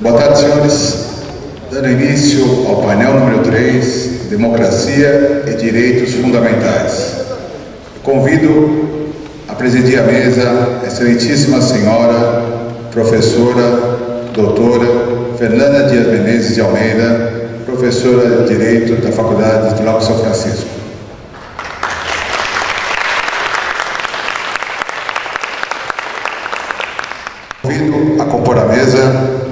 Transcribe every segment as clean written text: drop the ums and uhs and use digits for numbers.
Boa tarde, senhores. Dando início ao painel número 3, Democracia e Direitos Fundamentais. Convido a presidir a mesa a excelentíssima senhora, professora, doutora Fernanda Dias Menezes de Almeida, professora de Direito da Faculdade de Lago São Francisco. Convido a compor a mesa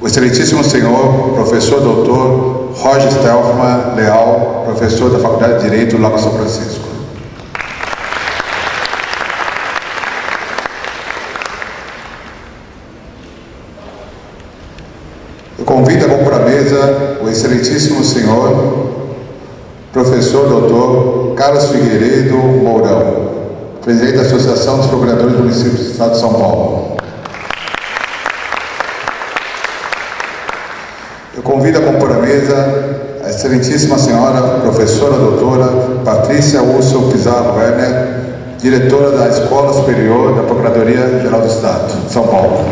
o excelentíssimo senhor, professor doutor Roger Stelfman Leal, professor da Faculdade de Direito do Lago São Francisco. Eu convido a compor a mesa o excelentíssimo senhor, professor doutor Carlos Figueiredo Mourão, presidente da Associação dos Procuradores do Município do Estado de São Paulo. Eu convido a compor a mesa a excelentíssima senhora, professora doutora Patrícia Urso Pizarro Werner, diretora da Escola Superior da Procuradoria-Geral do Estado de São Paulo.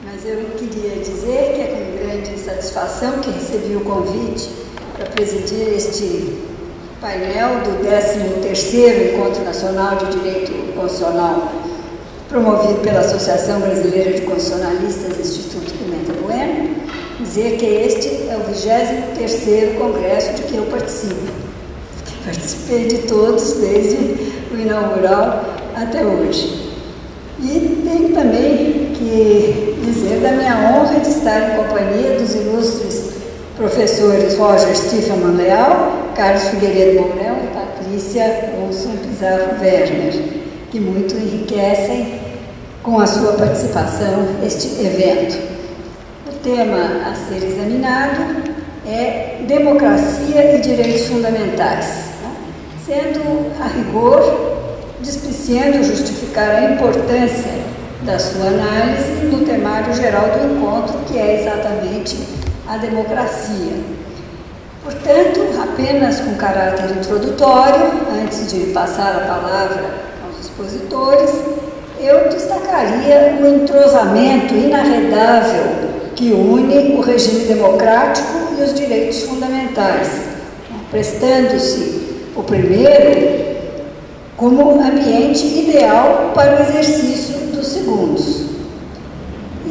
Mas eu queria dizer que é com grande satisfação que recebi o convite para presidir este painel do 13º Encontro Nacional de Direito Constitucional, promovido pela Associação Brasileira de Constitucionalistas, Instituto Pimenta Bueno, dizer que este é o 23º congresso de que eu participo. Participei de todos, desde o inaugural até hoje. E tenho também que dizer da minha honra de estar em companhia dos ilustres professores Roger Stelfman Leal, Carlos Figueiredo Mourão e Patrícia Urso Pizarro Werner, que muito enriquecem com a sua participação este evento. O tema a ser examinado é Democracia e Direitos Fundamentais, sendo, a rigor, dispiciando justificar a importância da sua análise no temário geral do encontro, que é exatamente a democracia. Portanto, apenas com caráter introdutório, antes de passar a palavra expositores, eu destacaria o entrosamento inarredável que une o regime democrático e os direitos fundamentais, prestando-se o primeiro como ambiente ideal para o exercício dos segundos,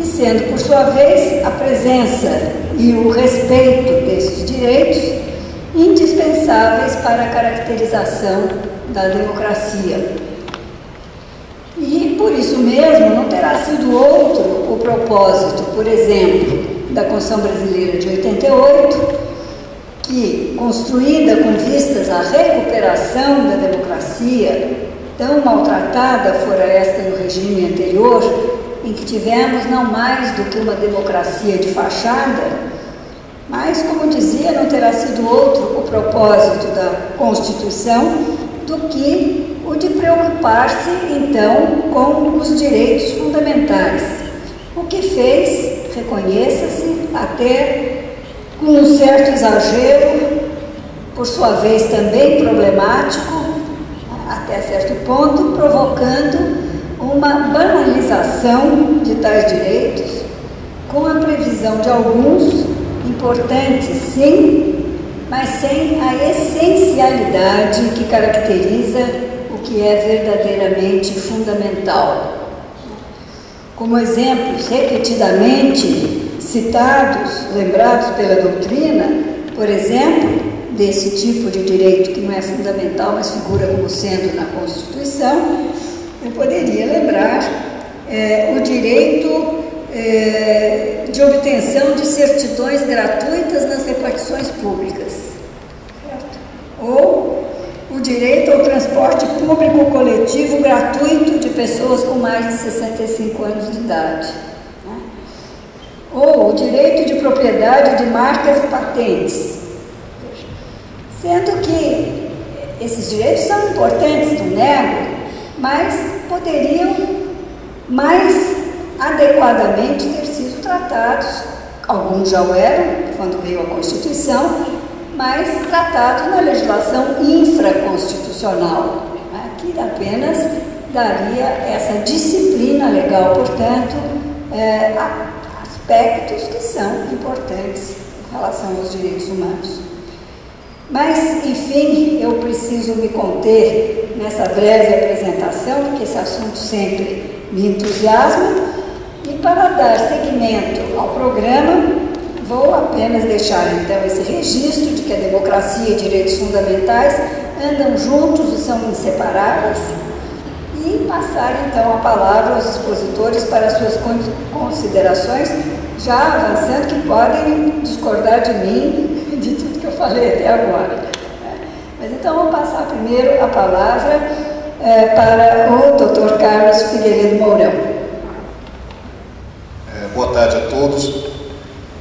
e sendo, por sua vez, a presença e o respeito desses direitos indispensáveis para a caracterização da democracia. E, por isso mesmo, não terá sido outro o propósito, por exemplo, da Constituição Brasileira de 88, que, construída com vistas à recuperação da democracia, tão maltratada fora esta no regime anterior, em que tivemos não mais do que uma democracia de fachada, mas, como dizia, não terá sido outro o propósito da Constituição do que o de preocupar-se, então, com os direitos fundamentais, o que fez, reconheça-se, até com um certo exagero, por sua vez também problemático, até certo ponto, provocando uma banalização de tais direitos, com a previsão de alguns, importantes sim, mas sem a essencialidade que caracteriza o que é verdadeiramente fundamental. Como exemplos repetidamente citados, lembrados pela doutrina, por exemplo, desse tipo de direito que não é fundamental, mas figura como sendo na Constituição, eu poderia lembrar o direito de obtenção de certidões gratuitas nas repartições públicas, certo? Ou o direito ao transporte público coletivo gratuito de pessoas com mais de 65 anos de idade, né? Ou o direito de propriedade de marcas e patentes, sendo que esses direitos são importantes, não nego, mas poderiam mais adequadamente ter sido tratados, alguns já o eram, quando veio a Constituição, mas tratados na legislação infraconstitucional, né, que apenas daria essa disciplina legal, portanto, aspectos que são importantes em relação aos direitos humanos. Mas, enfim, eu preciso me conter nessa breve apresentação, porque esse assunto sempre me entusiasma, e para dar seguimento ao programa, vou apenas deixar então esse registro de que a democracia e direitos fundamentais andam juntos e são inseparáveis, e passar então a palavra aos expositores para suas considerações, já avançando que podem discordar de mim, de tudo que eu falei até agora. Mas então vou passar primeiro a palavra para o Dr. Carlos Figueiredo Mourão. Boa tarde a todos.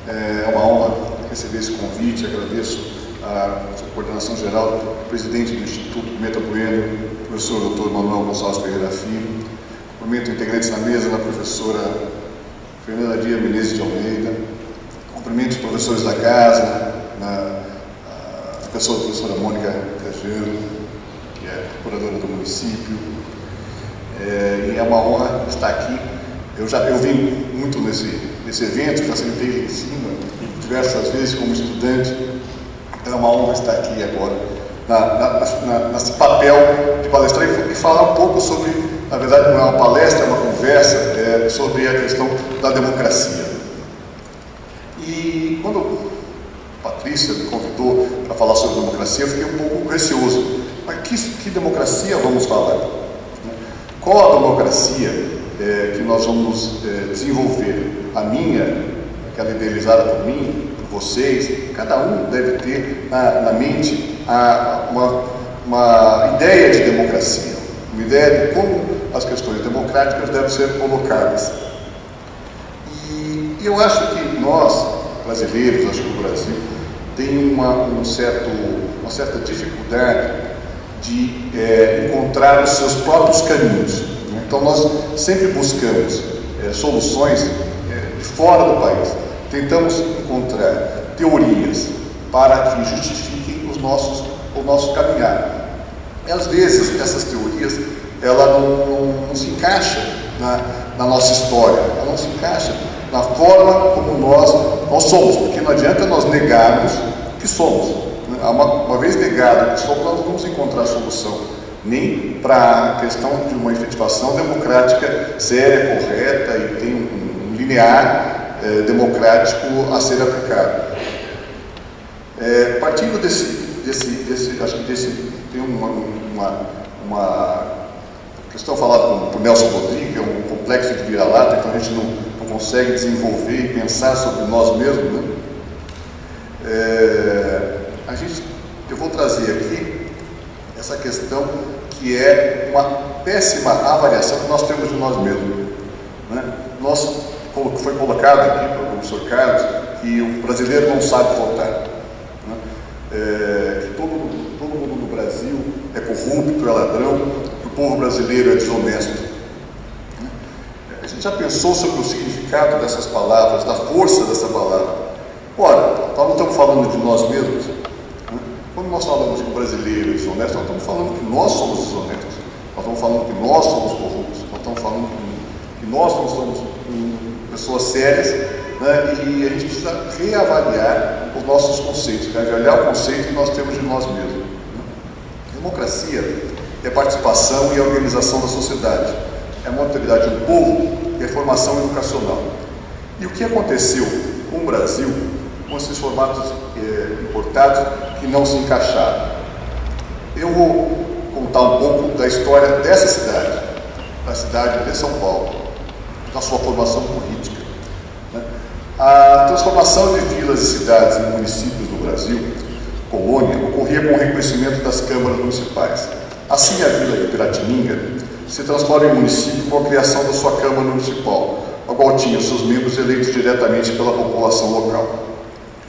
É uma honra receber esse convite. Agradeço a coordenação geral do presidente do Instituto Pimenta Bueno, professor Dr. Manuel Gonçalves Ferreira Filho. Cumprimento integrantes na mesa, a professora Fernanda Dias Menezes de Almeida. Cumprimento os professores da casa, a professora Mônica Cajano, que é curadora do município. E é uma honra estar aqui. Eu vim muito nesse evento, já sentei lá em cima diversas vezes como estudante. Então é uma honra estar aqui agora, nesse papel de palestrar e falar um pouco sobre, na verdade não é uma palestra, é uma conversa sobre a questão da democracia. E quando a Patrícia me convidou para falar sobre democracia, eu fiquei um pouco receoso. Mas que democracia vamos falar? Qual a democracia que nós vamos desenvolver? A minha, aquela idealizada por mim, por vocês, cada um deve ter na mente uma ideia de democracia, uma ideia de como as questões democráticas devem ser colocadas. E eu acho que nós, brasileiros, acho que o Brasil, tem uma certa dificuldade de encontrar os seus próprios caminhos. Então nós sempre buscamos soluções de fora do país, tentamos encontrar teorias para que justifiquem o nosso caminhar. E às vezes essas teorias ela não se encaixa na nossa história, ela não se encaixa na forma como nós somos, porque não adianta nós negarmos que somos. Uma vez negado que somos, nós não vamos encontrar solução nem para a questão de uma efetivação democrática séria, correta e tem um linear democrático a ser aplicado. Partindo acho que tem uma questão falada por Nelson Rodrigues, que é um complexo de vira-lata, então a gente não consegue desenvolver e pensar sobre nós mesmos, né? Eu vou trazer aqui essa questão que é uma péssima avaliação que nós temos de nós mesmos, né? Foi colocado aqui pelo professor Carlos que o brasileiro não sabe votar, né? Que todo mundo no Brasil é corrupto, é ladrão, que o povo brasileiro é desonesto. A gente já pensou sobre o significado dessas palavras, da força dessa palavra? Ora, nós não estamos falando de nós mesmos. Quando nós falamos que o brasileiro é desonesto, nós estamos falando que nós somos desonestos, nós estamos falando que nós somos corruptos, nós estamos falando que nós não somos pessoas sérias, né? E a gente precisa reavaliar os nossos conceitos, reavaliar o conceito que nós temos de nós mesmos. Democracia é participação e organização da sociedade, é a maturidade do povo e a formação educacional. E o que aconteceu com o Brasil, com esses formatos importados que não se encaixaram? Eu vou contar um pouco da história dessa cidade, da cidade de São Paulo, da sua formação política, né? A transformação de vilas e cidades em municípios do Brasil, colônia, ocorria com o reconhecimento das câmaras municipais. Assim, a vila de Piratininga se transforma em município com a criação da sua Câmara Municipal, a qual tinha seus membros eleitos diretamente pela população local.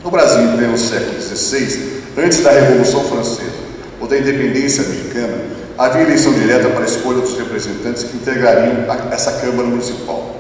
No Brasil, em pleno século XVI, antes da Revolução Francesa ou da independência americana, havia eleição direta para a escolha dos representantes que integrariam essa Câmara Municipal.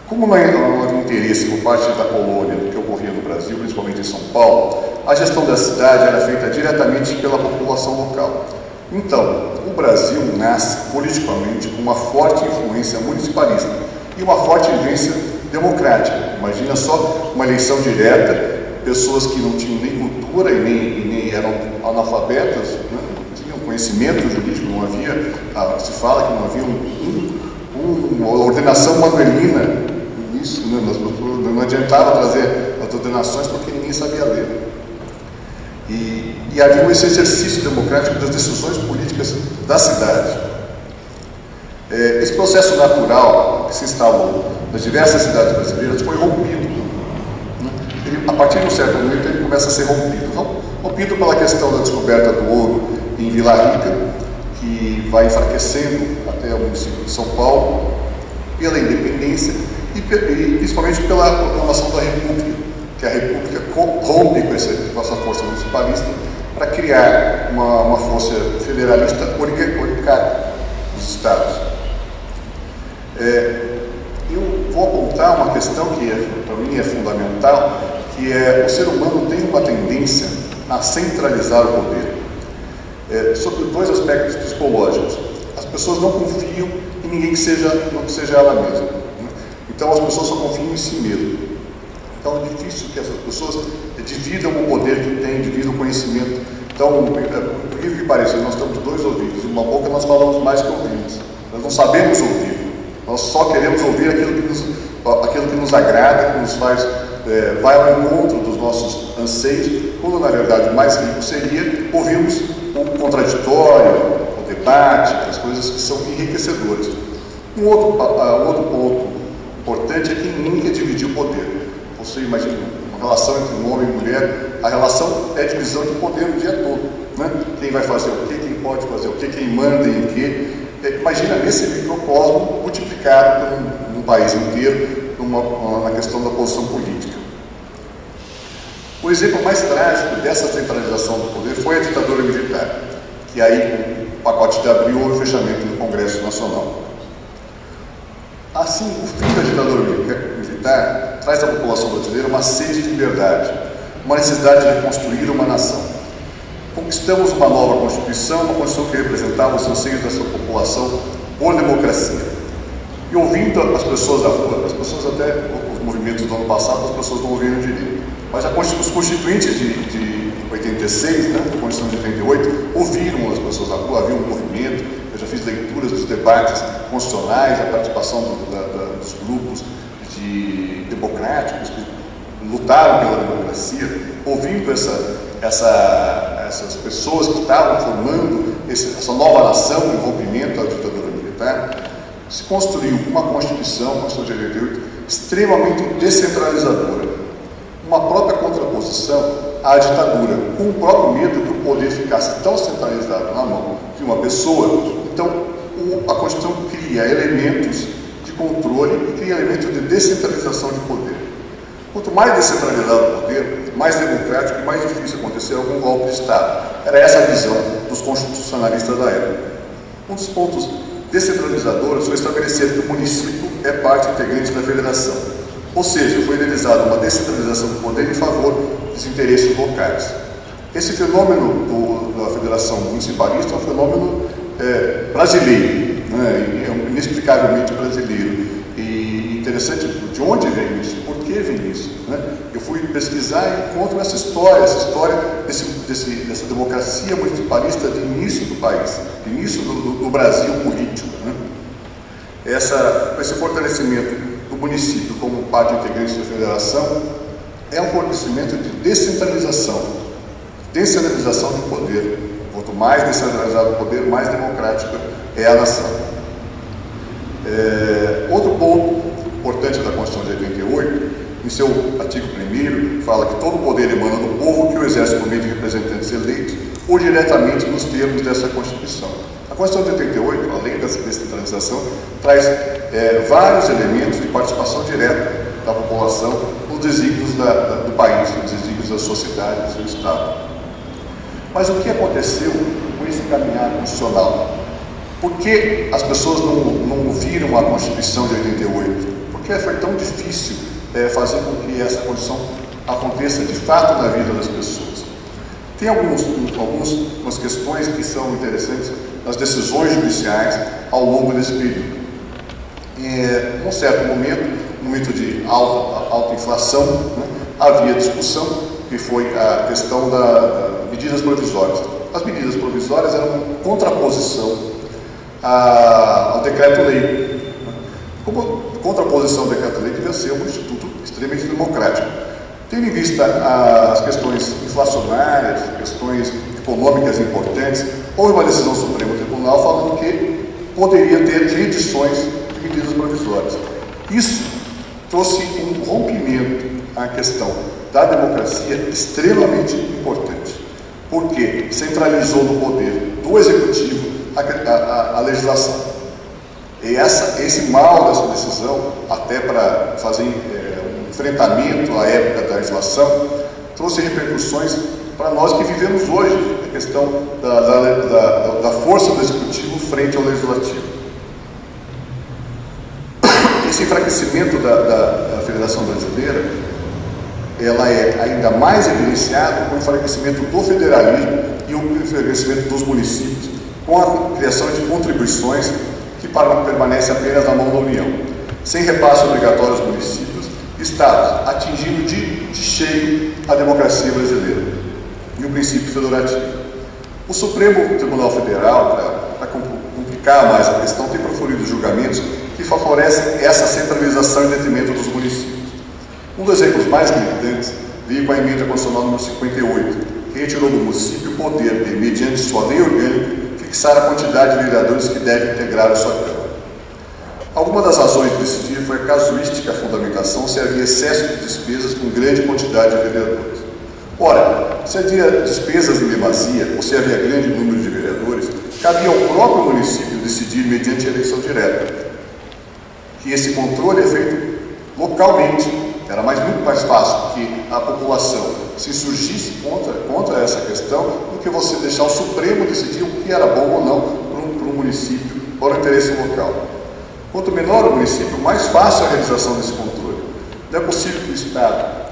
Como não havia interesse por parte da colônia do que ocorria no Brasil, principalmente em São Paulo, a gestão da cidade era feita diretamente pela população local. Então, o Brasil nasce politicamente com uma forte influência municipalista e uma forte influência democrática. Imagina só uma eleição direta, pessoas que não tinham nem cultura e nem eram analfabetas, né? Não tinham conhecimento jurídico, não havia, se fala que não havia uma ordenação manuelina no início, né? Não adiantava trazer as ordenações porque ninguém sabia ler. E havia esse exercício democrático das decisões políticas da cidade. Esse processo natural que se instalou nas diversas cidades brasileiras foi rompido. A partir de um certo momento ele começa a ser rompido. Rompido pela questão da descoberta do ouro em Vila Rica, que vai enfraquecendo até o município de São Paulo, pela independência e principalmente pela proclamação da República, que a República rompe com essa força municipalista para criar uma força federalista oligárquica dos estados. Eu vou apontar uma questão que para mim é fundamental, que é o ser humano tem uma tendência a centralizar o poder, sobre dois aspectos psicológicos. As pessoas não confiam em ninguém que seja ela mesma, né? Então as pessoas só confiam em si mesmas. Então é difícil que essas pessoas dividam o poder que têm, dividam o conhecimento. Então, por que pareça, nós temos dois ouvidos e uma boca, nós falamos mais que ouvimos. Nós não sabemos ouvir. Nós só queremos ouvir aquilo que nos agrada, que nos faz, vai ao encontro dos nossos anseios, quando na verdade o mais rico seria ouvirmos o contraditório, o debate, as coisas que são enriquecedoras. Um outro ponto importante é que ninguém quer dividir o poder. Você imagina uma relação entre um homem e mulher, a relação é divisão de poder o dia todo, né? Quem vai fazer o quê, quem pode fazer o quê, quem manda em quê. Imagina nesse microcosmo multiplicado num país inteiro, na questão da posição política. O exemplo mais trágico dessa centralização do poder foi a ditadura militar, que aí, com o pacote de abril, houve o fechamento do Congresso Nacional. Assim, o fim da ditadura militar traz à população brasileira uma sede de liberdade, uma necessidade de construir uma nação. Conquistamos uma nova Constituição, uma Constituição que representava os anseios dessa população por democracia. E ouvindo as pessoas da rua, as pessoas até, os movimentos do ano passado, as pessoas não ouviram direito. Mas os constituintes de 86, né, a Constituição de 88, ouviram as pessoas da rua, havia um movimento. Eu já fiz leituras dos debates constitucionais, a participação dos grupos democráticos que lutaram pela democracia, ouvindo essas pessoas que estavam formando essa nova nação em rompimento à ditadura militar. Se construiu uma Constituição, a Constituição de 88, extremamente descentralizadora, uma própria contraposição à ditadura, com o próprio medo que o poder ficasse tão centralizado na mão de uma pessoa. Então, a Constituição cria elementos de controle e cria elementos de descentralização de poder. Quanto mais descentralizado o poder, mais democrático e mais difícil acontecer algum golpe de Estado. Era essa a visão dos constitucionalistas da época. Um dos pontos descentralizadores foi estabelecer que o município é parte integrante da federação. Ou seja, foi realizada uma descentralização do poder em favor dos interesses locais. Esse fenômeno da federação municipalista é um fenômeno brasileiro, né? Inexplicavelmente brasileiro. E interessante de onde vem isso, por que vem isso, né? Eu fui pesquisar e encontro essa história dessa democracia municipalista de início do país, de início do Brasil político, né? Esse fortalecimento do município como parte integrante da federação é um fortalecimento de descentralização do poder. Quanto mais descentralizado o poder, mais democrática é a nação. Outro ponto importante da Constituição de 88, em seu artigo 1º, fala que todo o poder emana do povo, que o exerce por meio de representantes eleitos ou diretamente nos termos dessa Constituição. A Constituição de 88, além dessa descentralização, traz vários elementos de participação direta da população nos desígnios do país, nos desígnios da sociedade, do seu Estado. Mas o que aconteceu com esse caminhar constitucional? Por que as pessoas não viram a Constituição de 88? Por que foi tão difícil fazer com que essa Constituição aconteça de fato na vida das pessoas? Tem algumas questões que são interessantes nas decisões judiciais ao longo desse período. Em um certo momento, no momento de alta inflação, né, havia discussão, que foi a questão das medidas provisórias. As medidas provisórias eram uma contraposição ao decreto-lei. Como contraposição ao decreto-lei devia ser um instituto extremamente democrático. Tendo em vista as questões inflacionárias, questões econômicas importantes, houve uma decisão do Supremo Tribunal falando que poderia ter reedições de medidas provisórias. Isso trouxe um rompimento à questão da democracia extremamente importante, porque centralizou no poder do Executivo a legislação. E esse mal dessa decisão, até para fazer um enfrentamento à época da inflação, trouxe repercussões para nós que vivemos hoje, a questão da força do Executivo frente ao Legislativo. Esse enfraquecimento da Federação Brasileira, ela é ainda mais evidenciado com o enfraquecimento do federalismo e o enfraquecimento dos municípios, com a criação de contribuições que permanecem apenas na mão da União. Sem repasse obrigatório aos municípios, estados atingindo de cheio a democracia brasileira e o princípio federativo. O Supremo Tribunal Federal, para complicar mais a questão, tem proferido julgamentos que favorecem essa centralização em detrimento dos municípios. Um dos exemplos mais gritantes veio com a emenda constitucional número 58, que retirou do município o poder de, mediante sua lei orgânica, fixar a quantidade de vereadores que devem integrar a sua Câmara. Alguma das razões de decidir foi a casuística, a fundamentação, se havia excesso de despesas com grande quantidade de vereadores. Ora, se havia despesas em demasia ou se havia grande número de vereadores, cabia ao próprio município decidir mediante eleição direta, que esse controle é feito localmente. Era muito mais fácil que a população se insurgisse contra essa questão do que você deixar o Supremo decidir o que era bom ou não para o município, para o interesse local. Quanto menor o município, mais fácil a realização desse controle. Não é possível que o Estado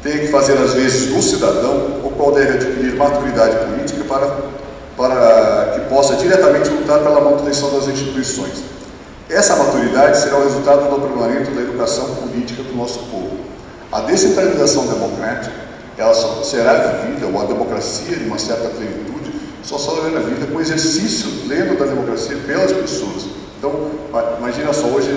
tenha que fazer, às vezes, do cidadão, o qual deve adquirir maturidade política para que possa diretamente lutar pela manutenção das instituições. Essa maturidade será o resultado do aprimoramento da educação política do nosso povo. A descentralização democrática, ela só será vivida, ou a democracia, de uma certa plenitude, só será vivida com o exercício pleno da democracia pelas pessoas. Então, imagina só, hoje,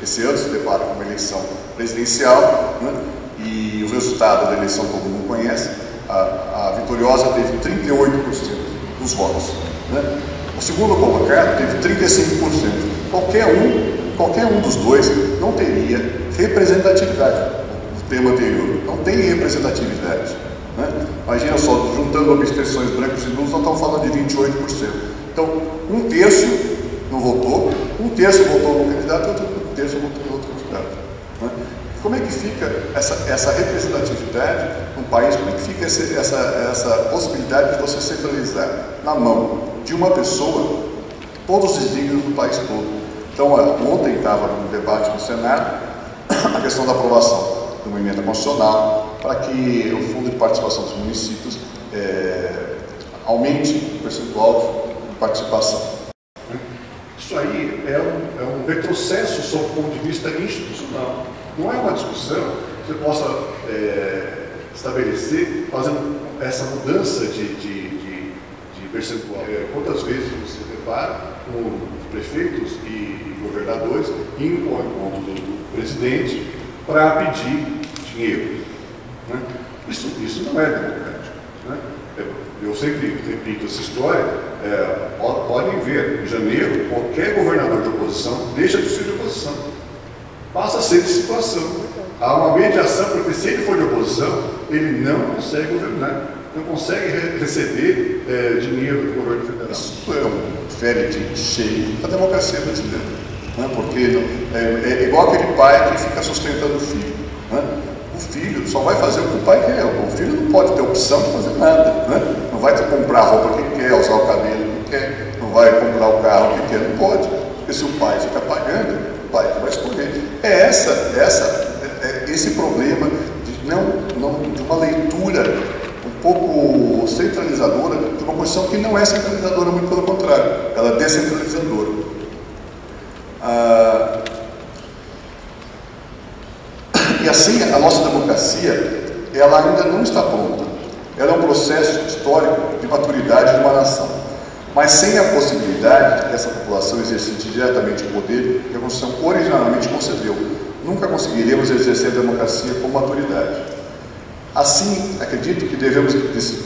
esse ano se depara com uma eleição presidencial, né, e o resultado da eleição, todo mundo conhece, a vitoriosa teve 38% dos votos. Né? O segundo colocado teve 35%. Qualquer um dos dois não teria representatividade. O tema anterior não tem representatividade. Né? Imagina só, juntando abstenções brancos e nulos, nós estamos falando de 28%. Então, um terço não votou, um terço votou no candidato, um terço votou no outro candidato. Né? Como é que fica essa representatividade no país? Como é que fica essa possibilidade de você centralizar na mão de uma pessoa todos os desígnios do país todo? Então, ontem estava no debate no Senado a questão da aprovação de uma emenda constitucional para que o Fundo de Participação dos Municípios aumente o percentual de participação. Isso aí é um retrocesso sob o ponto de vista institucional. Não é uma discussão que você possa estabelecer fazendo essa mudança de percentual. Quantas vezes você depara com prefeitos e governadores indo ao encontro do presidente para pedir dinheiro? Né? Isso não é democrático. Né? Eu sempre repito essa história. Podem ver, em janeiro, qualquer governador de oposição deixa de ser de oposição. Passa a ser de situação. Há uma mediação, porque se ele for de oposição, ele não consegue governar, não consegue receber dinheiro do governo federal. Isso é um fere cheio da democracia brasileira. Né? Porque é igual aquele pai que fica sustentando o filho. Né? O filho só vai fazer o que o pai quer. O filho não pode ter opção de fazer nada. Né? Não vai comprar a roupa que quer, usar o cabelo que quer, não vai comprar o carro que quer, não pode. Porque se o pai fica pagando, o pai que vai escolher. Esse problema de uma leitura um pouco Constituição que não é centralizadora, muito pelo contrário, ela é descentralizadora. E assim, a nossa democracia, ela ainda não está pronta. Ela é um processo histórico de maturidade de uma nação. Mas sem a possibilidade de que essa população exercite diretamente o poder que a Constituição originalmente concedeu, nunca conseguiremos exercer a democracia com maturidade. Assim, acredito que devemos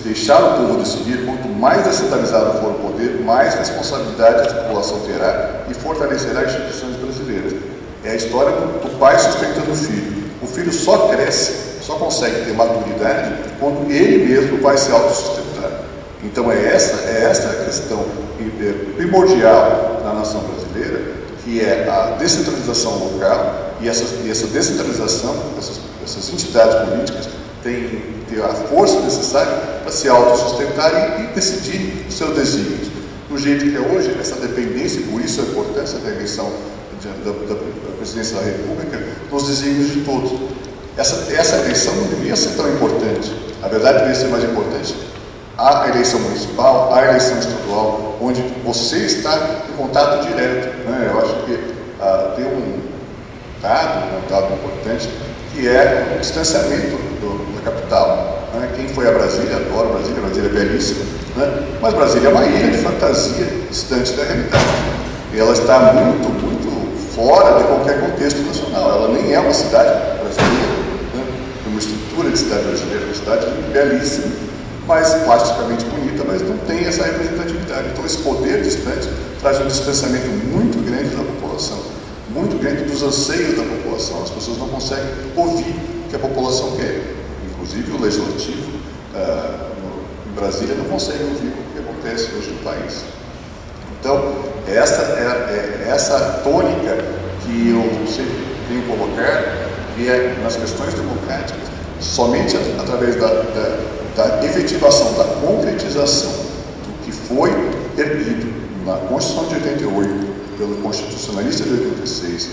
deixar o povo decidir. Quanto mais descentralizado for o poder, mais responsabilidade a população terá e fortalecerá as instituições brasileiras. É a história do pai sustentando o filho. O filho só cresce, só consegue ter maturidade quando ele mesmo vai se autossustentar. Então é esta a questão primordial na nação brasileira, que é a descentralização local, e essa descentralização, essas entidades políticas têm que ter a força necessária para se autossustentar e decidir os seus desígnios. Do jeito que é hoje, essa dependência, e por isso a importância da eleição da presidência da República, nos desígnios de todos. Essa eleição não deveria ser tão importante. Na verdade, deveria ser mais importante a eleição municipal, a eleição estadual, onde você está em contato direto. Né? Eu acho que tem um dado importante, que é o distanciamento da capital. Né? Quem foi a Brasília adora Brasília, Brasília é belíssima, né? Mas Brasília é uma ilha de fantasia distante da realidade. E ela está muito, muito fora de qualquer contexto nacional. Ela nem é uma cidade brasileira, né? É uma estrutura de cidade brasileira, uma cidade belíssima, mas plasticamente bonita, mas não tem essa representatividade. Então esse poder distante traz um distanciamento muito grande da população, muito grande dos anseios da população. As pessoas não conseguem ouvir o que a população quer. Inclusive o legislativo em Brasília não consegue ouvir o que acontece hoje no país. Então, essa tônica que eu sempre tenho colocado, que é nas questões democráticas, somente através da efetivação, da concretização do que foi erguido na Constituição de 88, pelo constitucionalista de 86,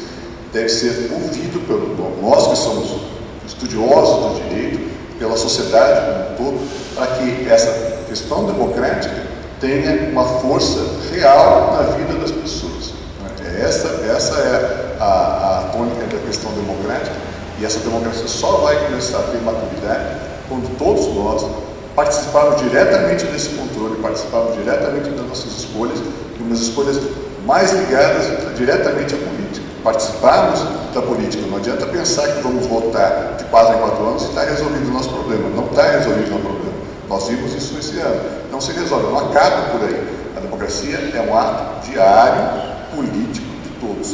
deve ser ouvido por nós que somos estudiosos do direito, pela sociedade como um todo, para que essa questão democrática tenha uma força real na vida das pessoas. Essa é a tônica da questão democrática, e essa democracia só vai começar a ter maturidade quando todos nós participarmos diretamente desse controle, participarmos diretamente das nossas escolhas, e umas escolhas mais ligadas diretamente à política. Participarmos da política. Não adianta pensar que vamos votar de 4 em 4 anos e está resolvido o nosso problema. Não está resolvido o nosso problema. Nós vimos isso esse ano. Não se resolve, não acaba por aí. A democracia é um ato diário, político de todos.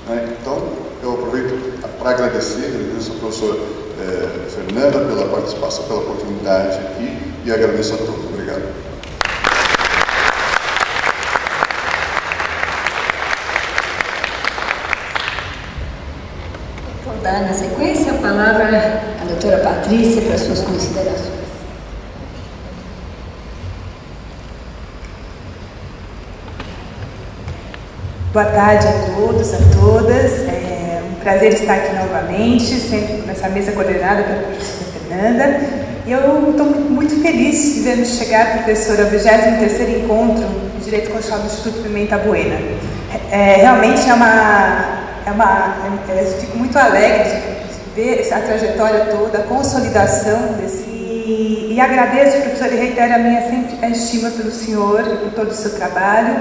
Né? Então, eu aproveito para agradeço a professora Fernanda pela participação, pela oportunidade aqui, e agradeço a todos. Obrigado. Vou dar na sequência a palavra à doutora Patrícia para suas considerações. Boa tarde a todos, a todas. É um prazer estar aqui novamente, sempre nessa mesa coordenada pela professora Fernanda. E eu estou muito feliz de vermos chegar a professora ao 23º Encontro de Direito Constitucional do Instituto Pimenta Buena. Realmente eu fico muito alegre de ver essa trajetória toda, a consolidação e agradeço, professora, e reitero a minha sempre estima pelo senhor e por todo o seu trabalho.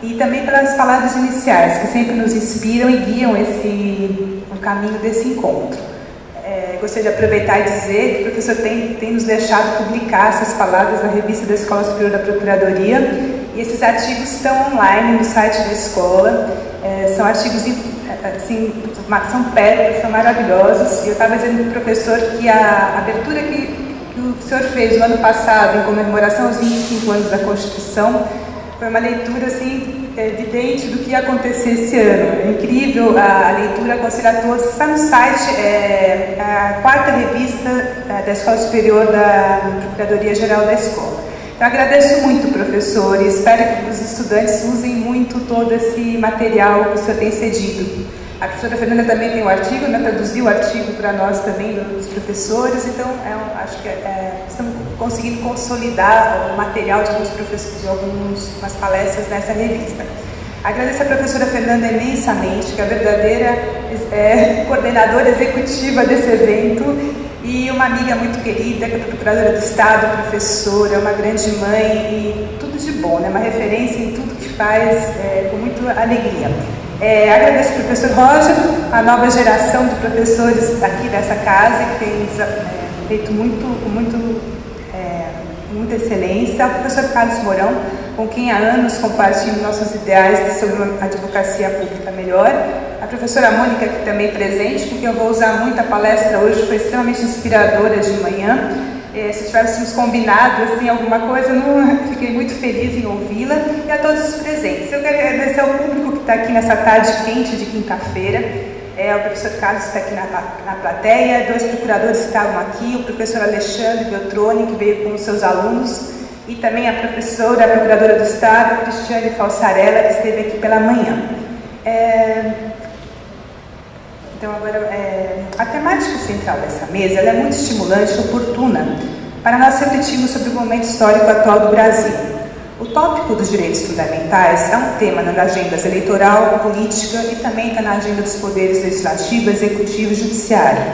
E também pelas palavras iniciais, que sempre nos inspiram e guiam o caminho desse encontro. Gostaria de aproveitar e dizer que o professor tem nos deixado publicar essas palavras na revista da Escola Superior da Procuradoria, e esses artigos estão online no site da escola. São artigos, assim, são pérolas, são maravilhosos. E eu estava dizendo para o professor que a abertura que o senhor fez no ano passado, em comemoração aos 25 anos da Constituição, foi uma leitura assim, evidente do que ia acontecer esse ano. É incrível a leitura, aconselho a todos. Está no site, a 4ª revista da Escola Superior da Procuradoria-Geral da Escola. Então, agradeço muito, professor, e espero que os estudantes usem muito todo esse material que o senhor tem cedido. A professora Fernanda também tem o artigo, né, traduziu o artigo para nós também, dos professores, então acho que estamos conseguindo consolidar o material de alguns professores, de algumas palestras nessa revista. Agradeço a professora Fernanda imensamente, que é a verdadeira coordenadora executiva desse evento, e uma amiga muito querida, que é a procuradora do Estado, professora, uma grande mãe e tudo de bom, né? Uma referência em tudo que faz, com muita alegria. Agradeço ao professor Roger, a nova geração de professores aqui dessa casa, que tem feito com muita excelência, ao professor Carlos Mourão, com quem há anos compartilho nossos ideais sobre uma advocacia pública melhor, a professora Mônica, aqui também presente, com quem eu vou usar muito a palestra hoje, foi extremamente inspiradora de manhã. Se tivéssemos combinado assim, alguma coisa, fiquei muito feliz em ouvi-la, e a todos os presentes. Eu quero agradecer ao público que está aqui nessa tarde quente de quinta-feira. O professor Carlos está aqui na plateia, 2 procuradores estavam aqui, o professor Alexandre Beltroni, que veio com os seus alunos, e também a professora, a procuradora do Estado, Cristiane Falsarella, que esteve aqui pela manhã. Então, agora, a temática central dessa mesa ela é muito estimulante e oportuna para nós refletirmos sobre o momento histórico atual do Brasil. O tópico dos direitos fundamentais é um tema nas agendas eleitoral, política e também está na agenda dos poderes legislativo, executivo e judiciário.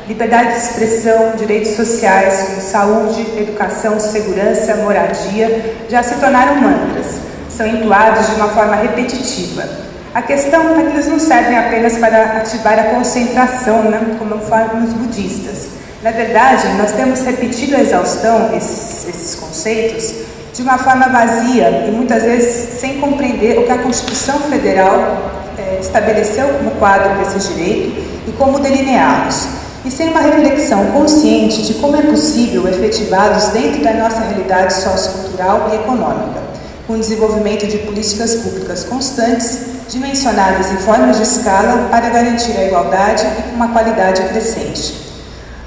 Liberdade de expressão, direitos sociais como saúde, educação, segurança, moradia já se tornaram mantras, são entoados de uma forma repetitiva. A questão é que eles não servem apenas para ativar a concentração, né, como falam os budistas. Na verdade, nós temos repetido a exaustão esses conceitos de uma forma vazia e muitas vezes sem compreender o que a Constituição Federal estabeleceu como quadro para esse direito e como delineá-los. E sem uma reflexão consciente de como é possível efetivá-los dentro da nossa realidade sociocultural e econômica, com o desenvolvimento de políticas públicas constantes, dimensionadas em formas de escala para garantir a igualdade e com uma qualidade crescente.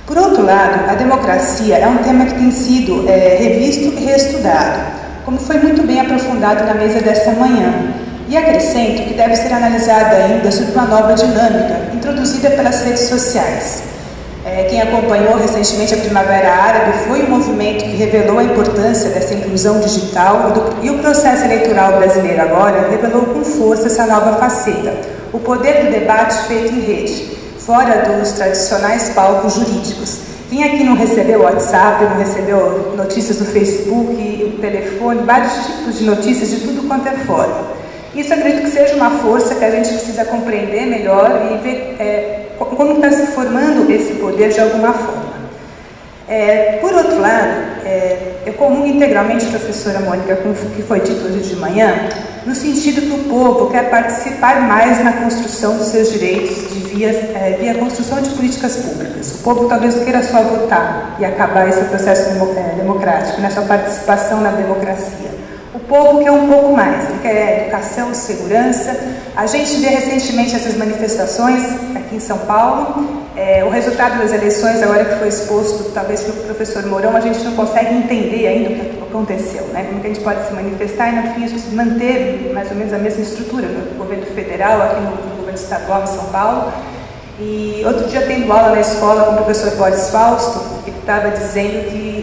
Por outro lado, a democracia é um tema que tem sido revisto e reestudado, como foi muito bem aprofundado na mesa desta manhã, e acrescento que deve ser analisada ainda sob uma nova dinâmica, introduzida pelas redes sociais. Quem acompanhou recentemente a Primavera Árabe foi um movimento que revelou a importância dessa inclusão digital e o processo eleitoral brasileiro agora revelou com força essa nova faceta, o poder do debate feito em rede, fora dos tradicionais palcos jurídicos. Quem aqui não recebeu WhatsApp, não recebeu notícias do Facebook, telefone, vários tipos de notícias de tudo quanto é forma. Isso acredito que seja uma força que a gente precisa compreender melhor e ver como está se formando esse poder de alguma forma. Por outro lado, eu comungo integralmente a professora Mônica com o que foi dito hoje de manhã, no sentido que o povo quer participar mais na construção dos seus direitos via construção de políticas públicas. O povo talvez não queira só votar e acabar esse processo democrático, nessa participação na democracia. O povo quer um pouco mais, ele quer educação, segurança. A gente vê recentemente essas manifestações aqui em São Paulo. O resultado das eleições, agora que foi exposto, talvez pelo professor Mourão, a gente não consegue entender ainda o que aconteceu, né? Como que a gente pode se manifestar e, no fim, a gente manteve mais ou menos a mesma estrutura no governo federal, aqui no governo estadual em São Paulo. E outro dia, tendo aula na escola com o professor Boris Fausto, ele estava dizendo que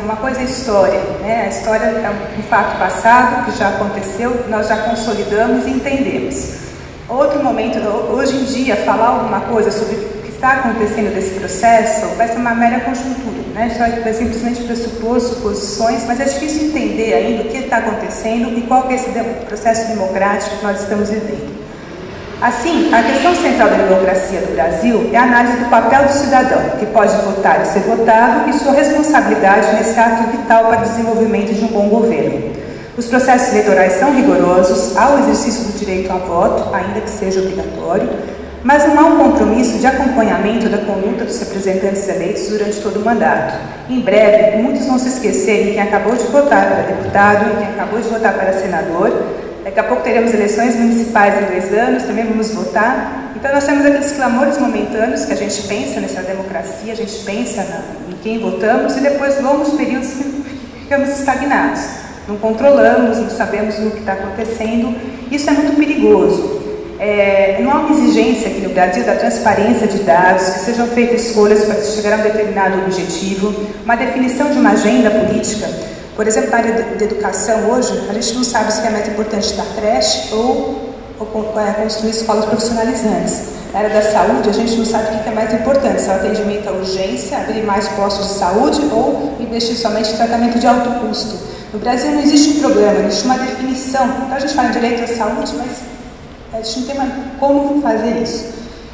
uma coisa é história, né? A história é um fato passado que já aconteceu, nós já consolidamos e entendemos. Outro momento, hoje em dia, falar alguma coisa sobre o que está acontecendo desse processo vai ser uma mera conjuntura, né? Vai simplesmente pressupor suposições, mas é difícil entender ainda o que está acontecendo e qual é esse processo democrático que nós estamos vivendo. Assim, a questão central da democracia do Brasil é a análise do papel do cidadão, que pode votar e ser votado, e sua responsabilidade nesse ato vital para o desenvolvimento de um bom governo. Os processos eleitorais são rigorosos, há o exercício do direito a voto, ainda que seja obrigatório, mas não há um compromisso de acompanhamento da conduta dos representantes eleitos durante todo o mandato. Em breve, muitos vão se esquecer de quem acabou de votar para deputado, quem acabou de votar para senador. Daqui a pouco teremos eleições municipais em 2 anos, também vamos votar. Então nós temos aqueles clamores momentâneos que a gente pensa nessa democracia, a gente pensa em quem votamos e depois longos períodos ficamos estagnados. Não controlamos, não sabemos o que está acontecendo. Isso é muito perigoso. Não há uma exigência aqui no Brasil da transparência de dados, que sejam feitas escolhas para chegar a um determinado objetivo, uma definição de uma agenda política. Por exemplo, na área de educação hoje, a gente não sabe se é mais importante dar creche ou construir escolas profissionalizantes. Na área da saúde, a gente não sabe o que é mais importante, se é o atendimento à urgência, abrir mais postos de saúde ou investir somente em tratamento de alto custo. No Brasil não existe um programa, não existe uma definição. Então a gente fala em direito à saúde, mas a gente não tem como fazer isso.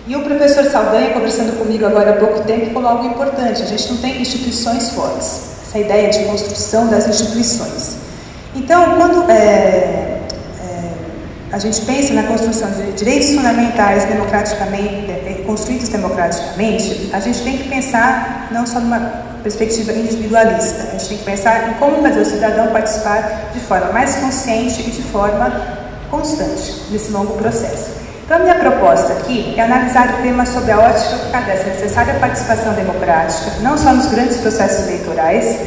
E o professor Saldanha, conversando comigo agora há pouco tempo, falou algo importante: a gente não tem instituições fortes, essa ideia de construção das instituições. Então, quando a gente pensa na construção de direitos fundamentais construídos democraticamente, a gente tem que pensar não só numa perspectiva individualista, a gente tem que pensar em como fazer o cidadão participar de forma mais consciente e de forma constante nesse longo processo. Então, a minha proposta aqui é analisar o tema sob a ótica dessa necessária participação democrática, não só nos grandes processos eleitorais,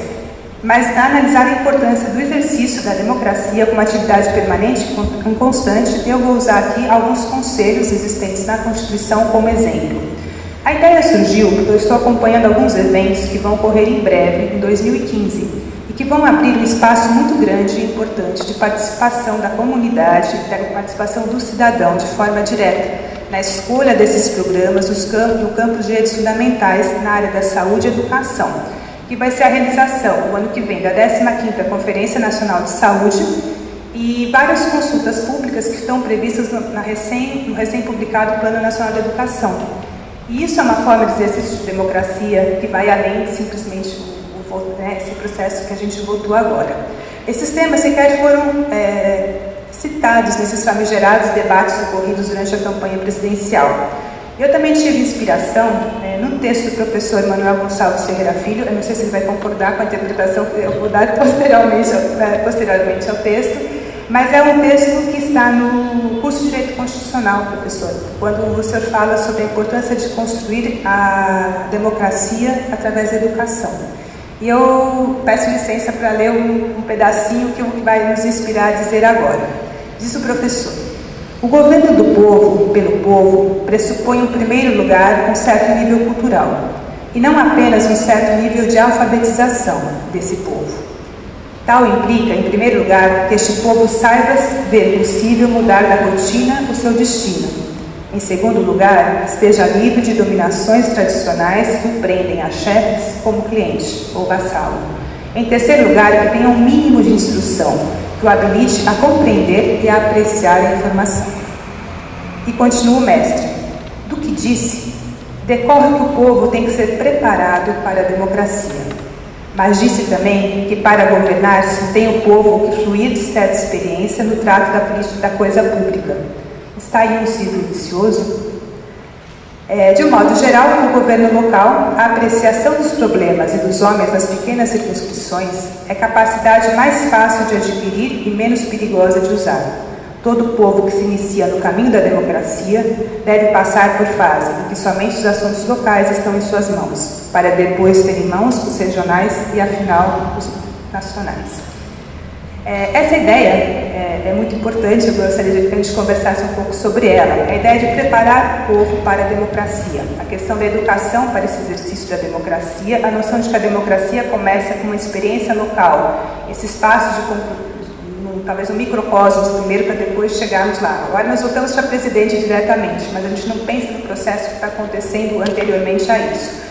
mas analisar a importância do exercício da democracia como atividade permanente e constante. Eu vou usar aqui alguns conselhos existentes na Constituição como exemplo. A ideia surgiu porque eu estou acompanhando alguns eventos que vão ocorrer em breve, em 2015, e que vão abrir um espaço muito grande e importante de participação da comunidade, da participação do cidadão de forma direta, na escolha desses programas no campo de direitos fundamentais na área da saúde e educação, que vai ser a realização, no ano que vem, da 15ª Conferência Nacional de Saúde e várias consultas públicas que estão previstas no recém-publicado Plano Nacional de Educação. E isso é uma forma de exercício de democracia que vai além de simplesmente esse processo que a gente votou agora. Esses temas sequer foram citados nesses famigerados debates ocorridos durante a campanha presidencial. Eu também tive inspiração num texto do professor Manuel Gonçalves Ferreira Filho. Eu não sei se ele vai concordar com a interpretação que eu vou dar posteriormente ao texto, mas é um texto que está no curso de Direito Constitucional, professor, quando o senhor fala sobre a importância de construir a democracia através da educação. E eu peço licença para ler um pedacinho que vai nos inspirar a dizer agora. Diz o professor: o governo do povo, pelo povo, pressupõe, em primeiro lugar, um certo nível cultural, e não apenas um certo nível de alfabetização desse povo. Tal implica, em primeiro lugar, que este povo saiba ver possível mudar da rotina o seu destino. Em segundo lugar, esteja livre de dominações tradicionais que o prendem a chefes como cliente ou vassalo. Em terceiro lugar, que tenha um mínimo de instrução, que o habilite a compreender e a apreciar a informação. E continua o mestre: do que disse, decorre que o povo tem que ser preparado para a democracia. Mas disse também que para governar-se tem o povo que fluir de certa experiência no trato da política da coisa pública. Está aí um ciclo vicioso? De um modo geral, no governo local, a apreciação dos problemas e dos homens nas pequenas circunscrições é capacidade mais fácil de adquirir e menos perigosa de usar. Todo povo que se inicia no caminho da democracia deve passar por fase em que somente os assuntos locais estão em suas mãos, para depois ter em mãos os regionais e, afinal, os nacionais. Essa ideia é muito importante, eu gostaria que a gente conversasse um pouco sobre ela. A ideia de preparar o povo para a democracia, a questão da educação para esse exercício da democracia, a noção de que a democracia começa com uma experiência local, esse espaço talvez um microcosmos primeiro para depois chegarmos lá. Agora nós voltamos para presidente diretamente, mas a gente não pensa no processo que está acontecendo anteriormente a isso.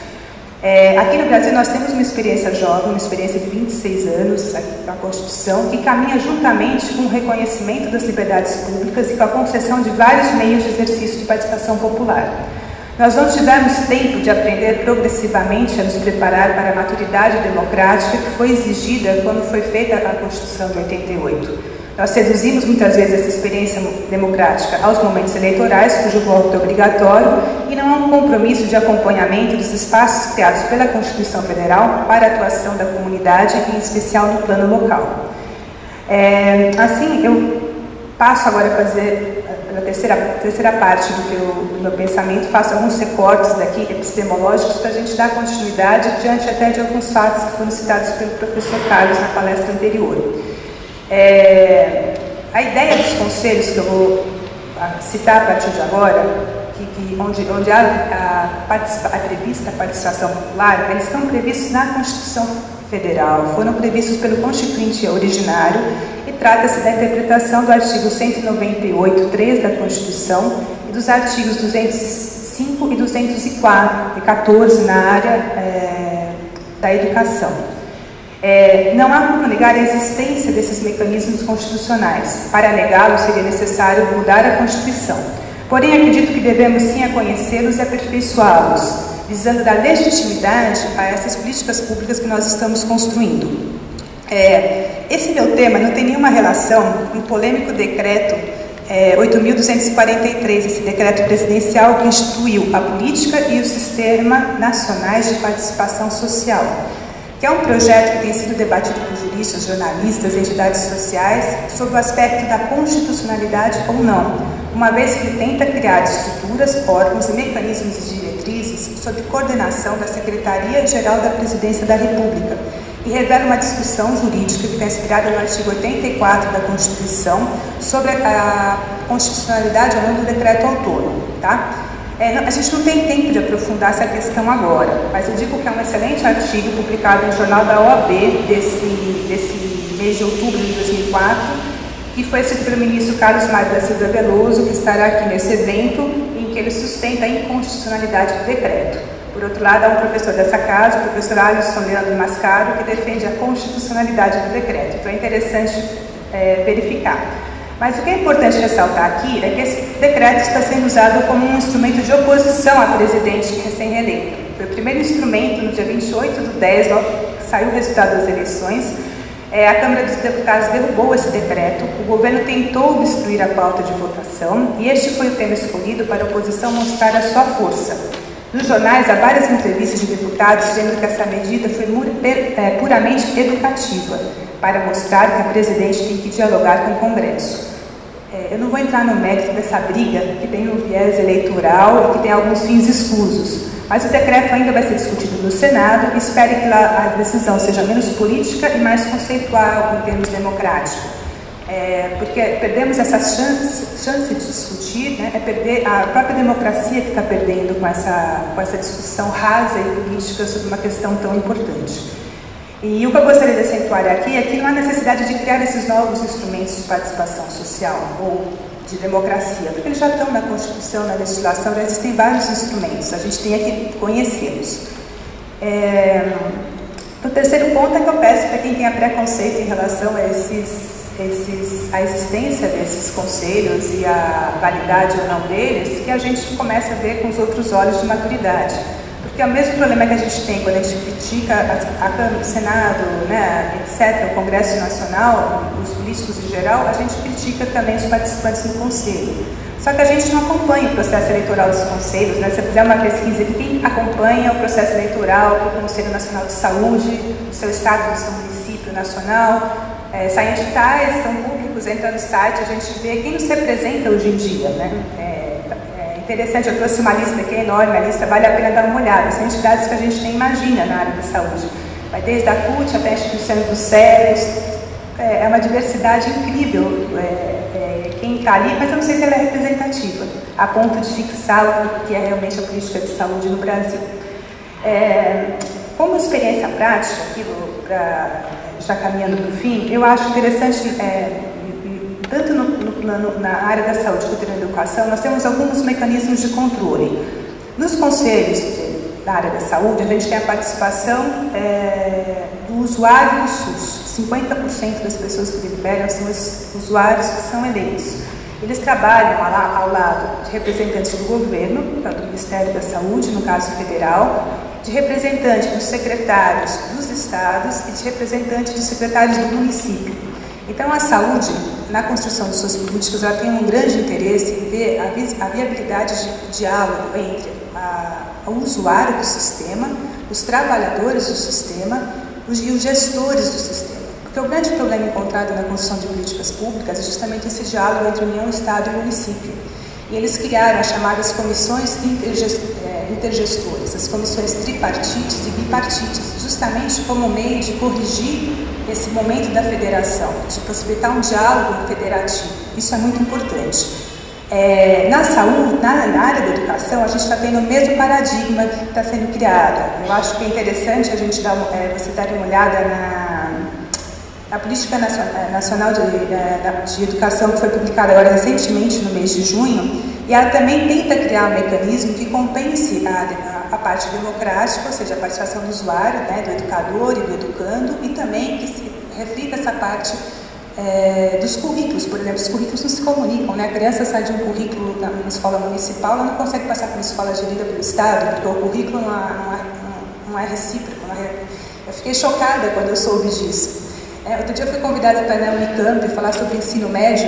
Aqui no Brasil nós temos uma experiência jovem, uma experiência de 26 anos da Constituição, que caminha juntamente com o reconhecimento das liberdades públicas e com a concessão de vários meios de exercício de participação popular. Nós não tivemos tempo de aprender progressivamente a nos preparar para a maturidade democrática que foi exigida quando foi feita a Constituição de 88. Nós reduzimos muitas vezes essa experiência democrática aos momentos eleitorais, cujo voto é obrigatório, e não há um compromisso de acompanhamento dos espaços criados pela Constituição Federal para a atuação da comunidade, em especial no plano local. Assim, eu passo agora a fazer a terceira parte do meu pensamento, faço alguns recortes daqui epistemológicos para a gente dar continuidade diante até de alguns fatos que foram citados pelo professor Carlos na palestra anterior. A ideia dos conselhos que eu vou citar a partir de agora, onde há a prevista participação popular, eles estão previstos na Constituição Federal, foram previstos pelo Constituinte originário e trata-se da interpretação do artigo 198.3 da Constituição e dos artigos 205 e 214 na área da educação. Não há como negar a existência desses mecanismos constitucionais. Para negá-los seria necessário mudar a Constituição. Porém, acredito que devemos sim conhecê-los e aperfeiçoá-los, visando dar legitimidade a essas políticas públicas que nós estamos construindo. Esse meu tema não tem nenhuma relação com o polêmico decreto 8.243, esse decreto presidencial que instituiu a política e o sistema nacionais de participação social, que é um projeto que tem sido debatido por juristas, jornalistas, entidades sociais, sobre o aspecto da constitucionalidade ou não, uma vez que ele tenta criar estruturas, órgãos e mecanismos e diretrizes sob coordenação da Secretaria-Geral da Presidência da República, e revela uma discussão jurídica que está inspirada no artigo 84 da Constituição sobre a constitucionalidade ou não do decreto autônomo, tá? A gente não tem tempo de aprofundar essa questão agora, mas eu digo que é um excelente artigo publicado no Jornal da OAB desse mês de outubro de 2004, que foi escrito pelo ministro Carlos Mário da Silva Veloso, que estará aqui nesse evento, em que ele sustenta a inconstitucionalidade do decreto. Por outro lado, há um professor dessa casa, o professor Alisson Leandro Mascaro, que defende a constitucionalidade do decreto. Então é interessante verificar. Mas o que é importante ressaltar aqui é que esse decreto está sendo usado como um instrumento de oposição à presidente recém-eleita. Foi o primeiro instrumento, no dia 28/10, logo que saiu o resultado das eleições. A Câmara dos Deputados derrubou esse decreto, o governo tentou obstruir a pauta de votação e este foi o tema escolhido para a oposição mostrar a sua força. Nos jornais, há várias entrevistas de deputados dizendo que essa medida foi puramente educativa, para mostrar que a presidente tem que dialogar com o Congresso. Eu não vou entrar no mérito dessa briga, que tem um viés eleitoral e que tem alguns fins escusos, mas o decreto ainda vai ser discutido no Senado e espero que a decisão seja menos política e mais conceitual em termos democráticos. Porque perdemos essa chance de discutir, né? É perder a própria democracia que está perdendo com essa discussão rasa e política sobre uma questão tão importante. E o que eu gostaria de acentuar aqui é que não há necessidade de criar esses novos instrumentos de participação social ou de democracia, porque eles já estão na Constituição, na legislação, já existem vários instrumentos, a gente tem que conhecê-los. O terceiro ponto é que eu peço para quem tenha preconceito em relação a a existência desses conselhos e a validade ou não deles, que a gente comece a ver com os outros olhos de maturidade. Porque é o mesmo problema que a gente tem quando a gente critica a Câmara, o Senado, né, etc., o Congresso Nacional, os políticos em geral, a gente critica também os participantes do Conselho. Só que a gente não acompanha o processo eleitoral dos conselhos, né? Se você fizer uma pesquisa aqui, quem acompanha o processo eleitoral do Conselho Nacional de Saúde, do seu estado, do seu município nacional, saem editais, são públicos, entra no site, a gente vê quem nos representa hoje em dia, né? Interessante, eu trouxe uma lista aqui enorme, a lista vale a pena dar uma olhada, são entidades que a gente nem imagina na área da saúde, vai desde a CUT até a Instituição dos Cérebros, é uma diversidade incrível quem está ali, mas eu não sei se ela é representativa, a ponto de fixar o que é realmente a política de saúde no Brasil. Como experiência prática, aqui já caminhando para o fim, eu acho interessante, tanto na área da saúde quanto na educação, nós temos alguns mecanismos de controle. Nos conselhos da área da saúde, a gente tem a participação do usuário do SUS. 50% das pessoas que deliberam são os usuários que são eleitos. Eles trabalham ao lado de representantes do governo, do Ministério da Saúde, no caso federal, de representantes dos secretários dos estados e de representantes dos secretários do município. Então, a saúde, na construção de suas políticas, ela tem um grande interesse em ver a viabilidade de diálogo entre o usuário do sistema, os trabalhadores do sistema e os gestores do sistema. Porque o grande problema encontrado na construção de políticas públicas é justamente esse diálogo entre União, Estado e município. E eles criaram as chamadas comissões intergestoras, as comissões tripartites e bipartites, justamente como meio de corrigir esse momento da federação, de possibilitar um diálogo federativo. Isso é muito importante. Na saúde, na área da educação, a gente está tendo o mesmo paradigma que está sendo criado. Eu acho que é interessante a gente vocês darem uma olhada na Política Nacional de Educação, que foi publicada agora recentemente, no mês de junho, e ela também tenta criar um mecanismo que compense a parte democrática, ou seja, a participação do usuário, né, do educador e do educando, e também que se reflita essa parte dos currículos. Por exemplo, os currículos não se comunicam, né? A criança sai de um currículo na escola municipal, ela não consegue passar para uma escola gerida pelo Estado, porque o currículo não é recíproco. Eu fiquei chocada quando eu soube disso. Outro dia eu fui convidada para ir na Unicamp falar sobre ensino médio,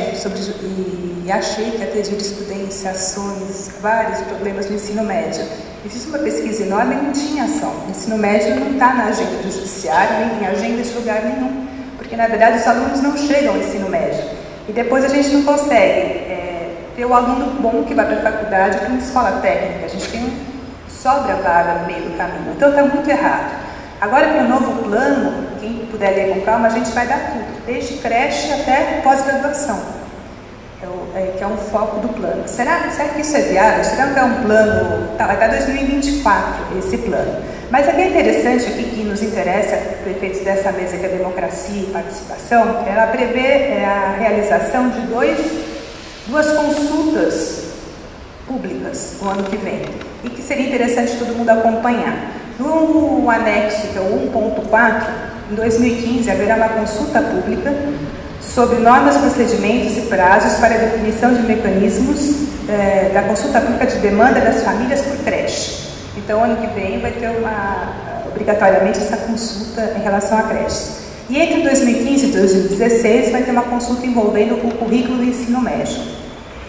e achei que ia ter jurisprudência, ações, vários problemas no ensino médio. E fiz uma pesquisa enorme e não tinha ação. O ensino médio não está na agenda do judiciário, nem em agenda de lugar nenhum. Porque, na verdade, os alunos não chegam ao ensino médio. E depois a gente não consegue ter o aluno bom que vai para a faculdade para uma escola técnica. A gente tem sobra vaga no meio do caminho. Então, está muito errado. Agora, para o novo plano, quem puder ler com calma, a gente vai dar tudo, desde creche até pós-graduação, que é um foco do plano. Será que isso é viável? Será que é um plano... Tá, vai até 2024 esse plano. Mas é bem interessante aqui, que nos interessa, para efeitos dessa mesa, que é democracia e participação, ela prevê a realização de duas consultas públicas no ano que vem, e que seria interessante todo mundo acompanhar. No anexo, que é o 1.4, em 2015, haverá uma consulta pública sobre normas, procedimentos e prazos para a definição de mecanismos da consulta pública de demanda das famílias por creche. Então, ano que vem vai ter obrigatoriamente essa consulta em relação à creche. E entre 2015 e 2016 vai ter uma consulta envolvendo o currículo do ensino médio.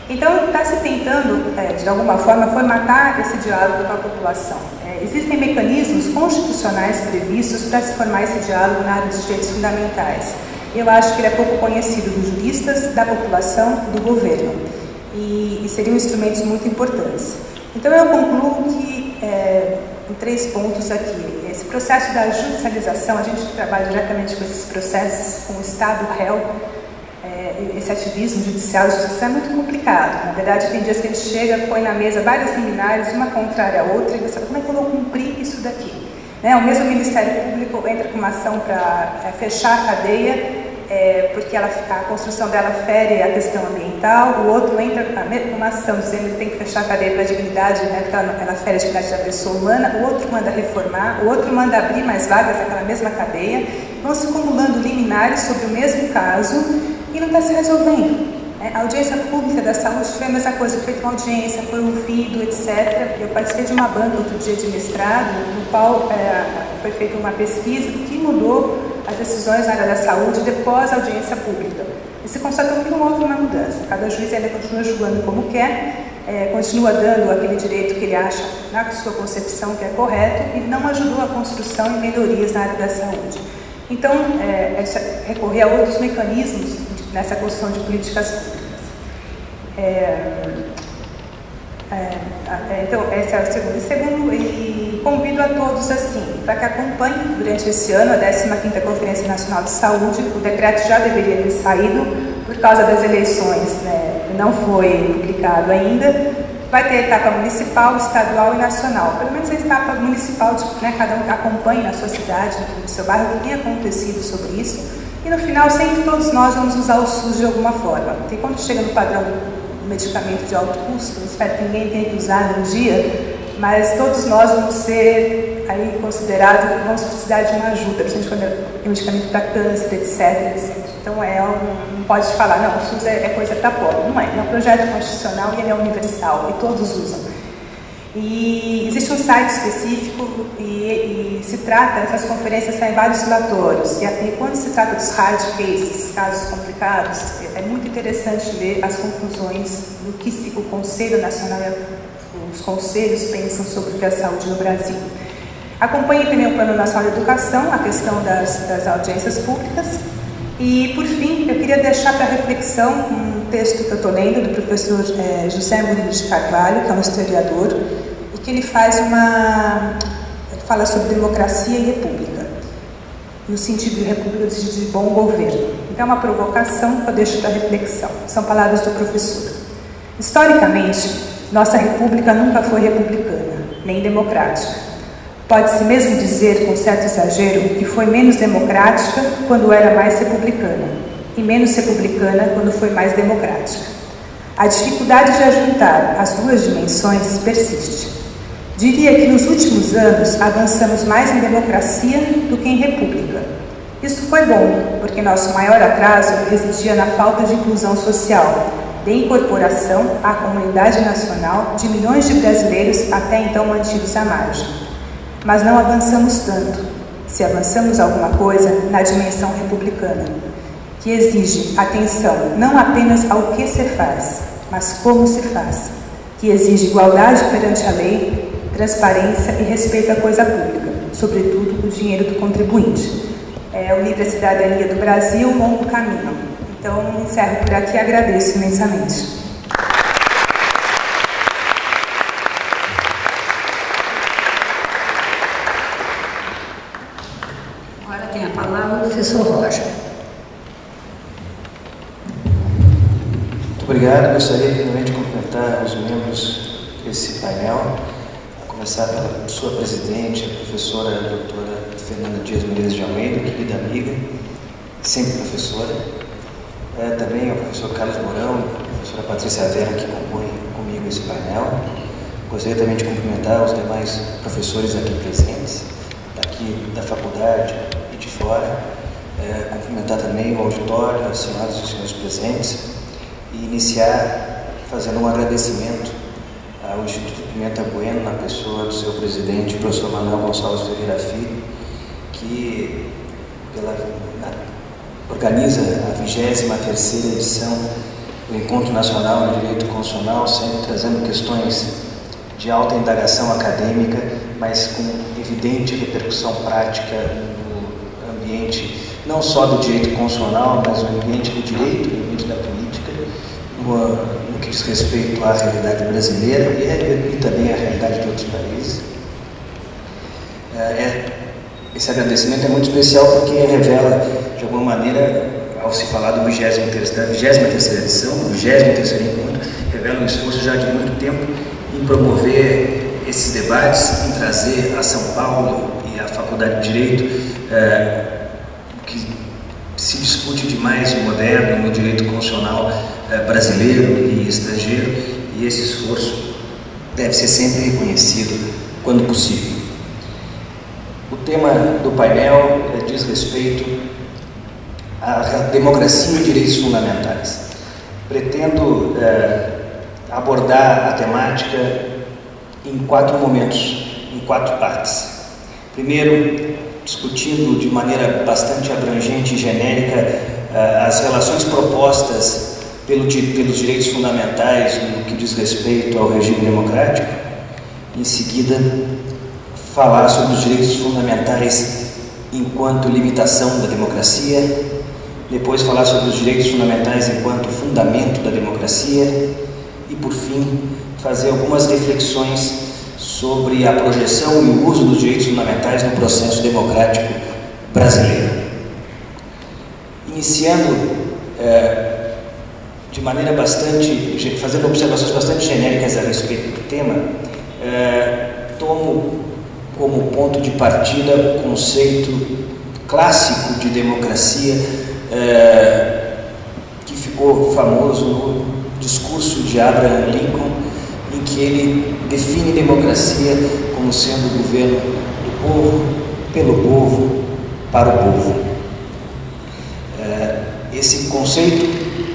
Então, está se tentando, de alguma forma, formatar esse diálogo com a população. Existem mecanismos constitucionais previstos para se formar esse diálogo na área dos direitos fundamentais. Eu acho que ele é pouco conhecido dos juristas, da população, do governo. E seriam instrumentos muito importantes. Então, eu concluo que, em 3 pontos aqui, esse processo da judicialização, a gente trabalha diretamente com esses processos, com o Estado réu, esse ativismo judicial é muito complicado. Na verdade, tem dias que a gente chega, põe na mesa várias liminares, uma contrária à outra, e você fala, como é que eu vou cumprir isso daqui? O mesmo Ministério Público entra com uma ação para fechar a cadeia, porque a construção dela fere a questão ambiental, o outro entra com uma ação dizendo que tem que fechar a cadeia para a dignidade, porque ela fere a dignidade da pessoa humana, o outro manda reformar, o outro manda abrir mais vagas naquela mesma cadeia, vão se acumulando liminares sobre o mesmo caso, e não está se resolvendo. A audiência pública da saúde foi a mesma coisa, foi uma audiência, foi ouvido, etc. Eu participei de uma banca outro dia de mestrado, no qual foi feita uma pesquisa que mudou as decisões na área da saúde depois da audiência pública. E se constatou que não houve uma mudança. Cada juiz ainda continua julgando como quer, continua dando aquele direito que ele acha, na sua concepção, que é correto, e não ajudou a construção e melhorias na área da saúde. Então, recorrer a outros mecanismos nessa construção de políticas públicas. Então, esse é o segundo. E segundo, e convido a todos, assim, para que acompanhem durante esse ano a 15ª Conferência Nacional de Saúde. O decreto já deveria ter saído, por causa das eleições, não foi publicado ainda. Vai ter etapa municipal, estadual e nacional. Pelo menos a etapa municipal, cada um acompanhe na sua cidade, no seu bairro, o que tem acontecido sobre isso. E no final, sempre todos nós vamos usar o SUS de alguma forma. Porque quando chega no padrão do medicamento de alto custo, eu espero que ninguém tenha que usar num dia, mas todos nós vamos ser aí considerados, vamos precisar de uma ajuda, principalmente quando é medicamento para câncer, etc. Então, não pode falar, não, o SUS é coisa para pobre. Não é, é um projeto constitucional e ele é universal, e todos usam. E existe um site específico e se trata, essas conferências saem vários relatórios. E quando se trata dos hard cases, casos complicados, é muito interessante ler as conclusões do que o Conselho Nacional e os conselhos pensam sobre o que é a saúde no Brasil. Acompanhe também o Plano Nacional de Educação, a questão das audiências públicas. E, por fim, eu queria deixar para reflexão um texto que eu estou lendo do professor José Murilo de Carvalho, que é um historiador, e que ele fala sobre democracia e república, no sentido de república de bom governo. Então, é uma provocação que eu deixo para reflexão. São palavras do professor. Historicamente, nossa república nunca foi republicana, nem democrática. Pode-se mesmo dizer, com certo exagero, que foi menos democrática quando era mais republicana, e menos republicana quando foi mais democrática. A dificuldade de ajuntar as duas dimensões persiste. Diria que nos últimos anos avançamos mais em democracia do que em república. Isso foi bom, porque nosso maior atraso residia na falta de inclusão social, de incorporação à comunidade nacional de milhões de brasileiros até então mantidos à margem. Mas não avançamos tanto, se avançamos alguma coisa, na dimensão republicana, que exige atenção não apenas ao que se faz, mas como se faz, que exige igualdade perante a lei, transparência e respeito à coisa pública, sobretudo o dinheiro do contribuinte. O livro A Cidadania do Brasil, Um Longo Caminho. Então, encerro por aqui e agradeço imensamente. Agora tem a palavra o professor Roger. Muito obrigado. Gostaria finalmente de cumprimentar os membros desse painel, a começar pela sua presidente, a professora a doutora Fernanda Dias Menezes de Almeida, querida amiga, sempre professora. Também ao professor Carlos Mourão e a professora Patrícia Vera, que compõem comigo esse painel. Gostaria também de cumprimentar os demais professores aqui presentes, daqui da faculdade e de fora. Cumprimentar também o auditório, as senhoras e os senhores presentes, e iniciar fazendo um agradecimento ao Instituto Pimenta Bueno, na pessoa do seu presidente, o professor Manuel Gonçalves Ferreira Filho, que organiza a 23ª edição do Encontro Nacional de Direito Constitucional, sempre trazendo questões de alta indagação acadêmica, mas com evidente repercussão prática no ambiente não só do direito constitucional, mas no ambiente do direito, no ambiente da política, no que diz respeito à realidade brasileira e também à realidade de outros países. Esse agradecimento é muito especial porque revela, de alguma maneira, ao se falar da 23ª edição, do 23º encontro, revela um esforço já de muito tempo em promover esses debates, em trazer a São Paulo e a Faculdade de Direito que se discute de mais moderno no direito constitucional brasileiro e estrangeiro, e esse esforço deve ser sempre reconhecido quando possível. O tema do painel diz respeito à democracia e direitos fundamentais. Pretendo abordar a temática em 4 momentos, em 4 partes. Primeiro, discutindo de maneira bastante abrangente e genérica as relações propostas pelos direitos fundamentais no que diz respeito ao regime democrático. Em seguida, falar sobre os direitos fundamentais enquanto limitação da democracia, depois falar sobre os direitos fundamentais enquanto fundamento da democracia e, por fim, fazer algumas reflexões sobre a projeção e o uso dos direitos fundamentais no processo democrático brasileiro. Iniciando de maneira fazendo observações bastante genéricas a respeito do tema, tomo como ponto de partida o conceito clássico de democracia que ficou famoso no discurso de Abraham Lincoln, em que ele define democracia como sendo o governo do povo, pelo povo, para o povo. Esse conceito,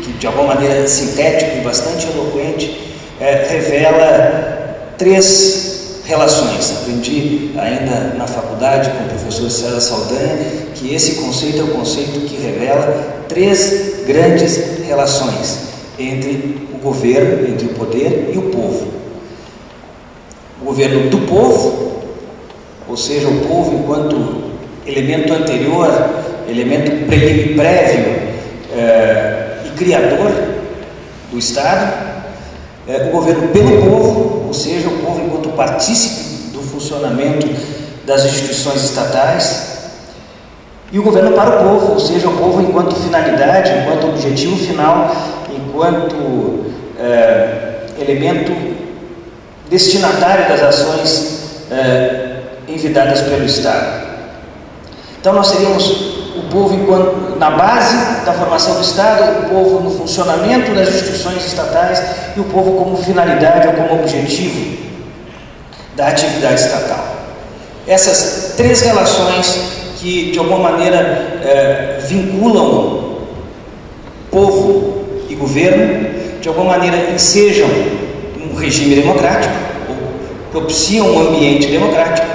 que de alguma maneira sintético e bastante eloquente, revela 3 relações. Aprendi ainda na faculdade com o professor César Saldanha que esse conceito é o conceito que revela 3 grandes relações entre o governo, entre o poder e o povo. O governo do povo, ou seja, o povo enquanto elemento anterior, elemento prévio e criador do Estado. O governo pelo povo, ou seja, o povo enquanto partícipe do funcionamento das instituições estatais. E o governo para o povo, ou seja, o povo enquanto finalidade, enquanto objetivo final, enquanto elemento destinatário das ações envidadas pelo Estado. Então nós teríamos o povo enquanto, na base da formação do Estado, o povo no funcionamento das instituições estatais e o povo como finalidade ou como objetivo da atividade estatal. Essas três relações que de alguma maneira vinculam povo e governo, de alguma maneira ensejam um regime democrático, ou propiciam um ambiente democrático,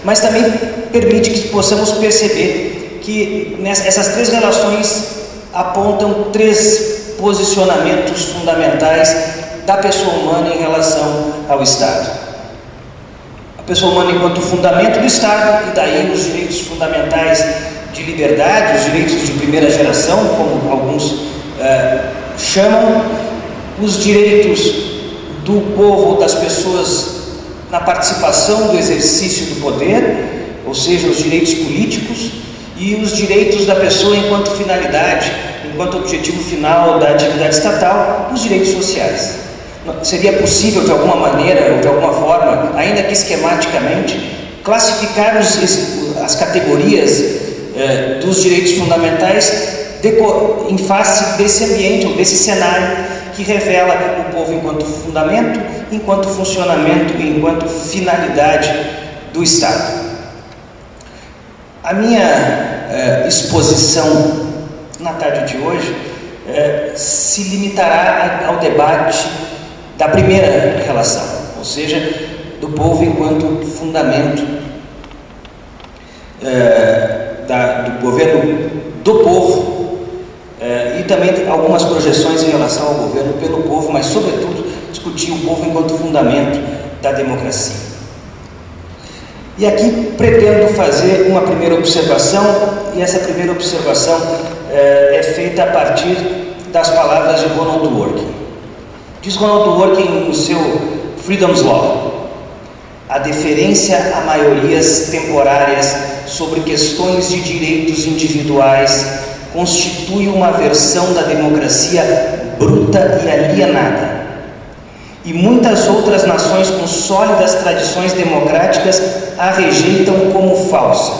mas também permite que possamos perceber que essas três relações apontam três posicionamentos fundamentais da pessoa humana em relação ao Estado. A pessoa humana enquanto fundamento do Estado, e daí os direitos fundamentais de liberdade, os direitos de primeira geração, como alguns chamam, os direitos do povo ou das pessoas na participação do exercício do poder, ou seja, os direitos políticos, e os direitos da pessoa enquanto finalidade, enquanto objetivo final da atividade estatal, os direitos sociais. Seria possível, de alguma maneira ou de alguma forma, ainda que esquematicamente, classificar as categorias dos direitos fundamentais em face desse ambiente ou desse cenário que revela o povo enquanto fundamento, enquanto funcionamento e enquanto finalidade do Estado. A minha exposição na tarde de hoje se limitará ao debate da primeira relação, ou seja, do povo enquanto fundamento do governo do povo, e também algumas projeções em relação ao governo pelo povo, mas sobretudo discutir o povo enquanto fundamento da democracia. E aqui pretendo fazer uma primeira observação, e essa primeira observação é feita a partir das palavras de Ronald Dworkin. Diz Ronald Dworkin no seu Freedom's Law: a deferência a maiorias temporárias sobre questões de direitos individuais constitui uma versão da democracia bruta e alienada, e muitas outras nações com sólidas tradições democráticas a rejeitam como falsa.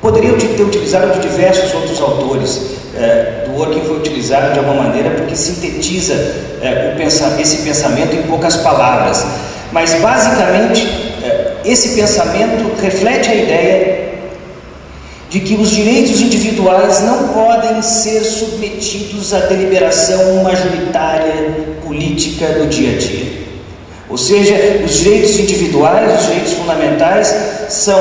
Poderia ter utilizado de diversos outros autores. Dworkin foi utilizado de alguma maneira porque sintetiza esse pensamento em poucas palavras, mas basicamente esse pensamento reflete a ideia de que os direitos individuais não podem ser submetidos à deliberação majoritária política do dia a dia. Ou seja, os direitos individuais, os direitos fundamentais, são,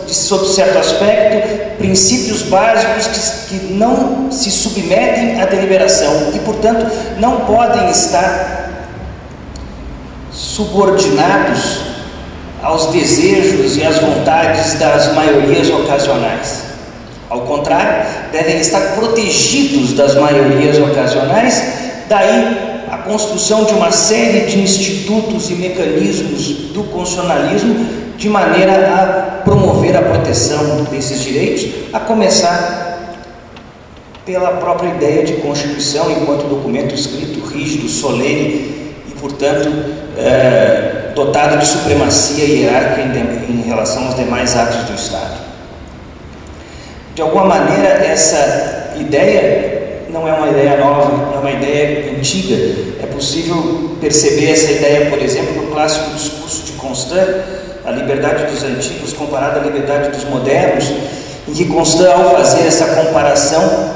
sob certo aspecto, princípios básicos que não se submetem à deliberação e, portanto, não podem estar subordinados aos desejos e às vontades das maiorias ocasionais. Ao contrário, devem estar protegidos das maiorias ocasionais, daí a construção de uma série de institutos e mecanismos do constitucionalismo de maneira a promover a proteção desses direitos, a começar pela própria ideia de Constituição enquanto documento escrito, rígido, solene e, portanto, dotado de supremacia hierárquica em relação aos demais atos do Estado. De alguma maneira, essa ideia não é uma ideia nova, é uma ideia antiga. É possível perceber essa ideia, por exemplo, no clássico discurso de Constant, a liberdade dos antigos comparada à liberdade dos modernos, em que Constant, ao fazer essa comparação,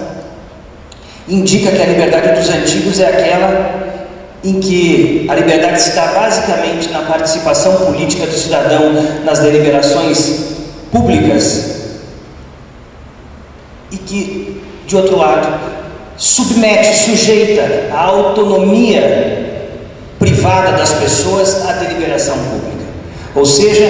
indica que a liberdade dos antigos é aquela em que a liberdade se dá basicamente na participação política do cidadão nas deliberações públicas e que, de outro lado, sujeita a autonomia privada das pessoas à deliberação pública. Ou seja,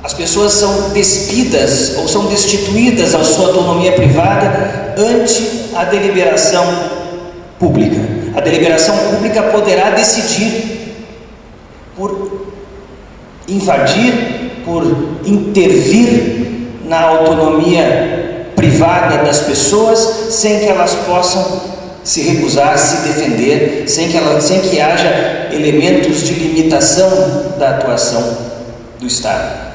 as pessoas são despidas ou são destituídas à sua autonomia privada ante a deliberação pública. A deliberação pública poderá decidir por invadir, por intervir na autonomia privada das pessoas, sem que elas possam se recusar, se defender, sem que haja elementos de limitação da atuação do Estado.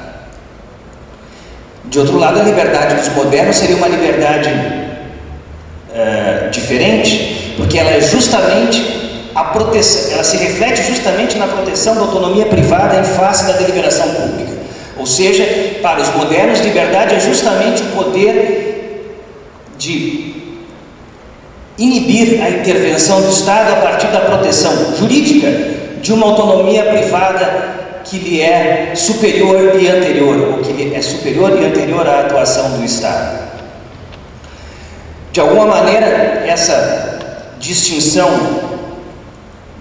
De outro lado, a liberdade dos modernos seria uma liberdade diferente, porque ela é justamente a proteção, ela se reflete justamente na proteção da autonomia privada em face da deliberação pública. Ou seja, para os modernos, liberdade é justamente o poder de inibir a intervenção do Estado a partir da proteção jurídica de uma autonomia privada que lhe é superior e anterior, ou que lhe é superior e anterior à atuação do Estado. De alguma maneira, essa distinção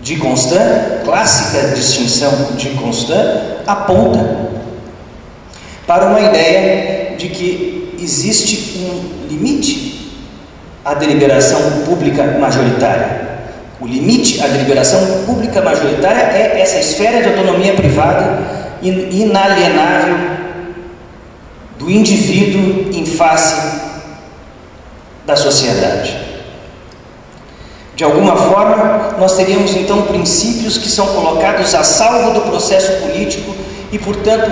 de Constant, clássica distinção de Constant, aponta para uma ideia de que existe um limite à deliberação pública majoritária. O limite à deliberação pública majoritária é essa esfera de autonomia privada inalienável do indivíduo em face da sociedade. De alguma forma, nós teríamos então princípios que são colocados a salvo do processo político e, portanto,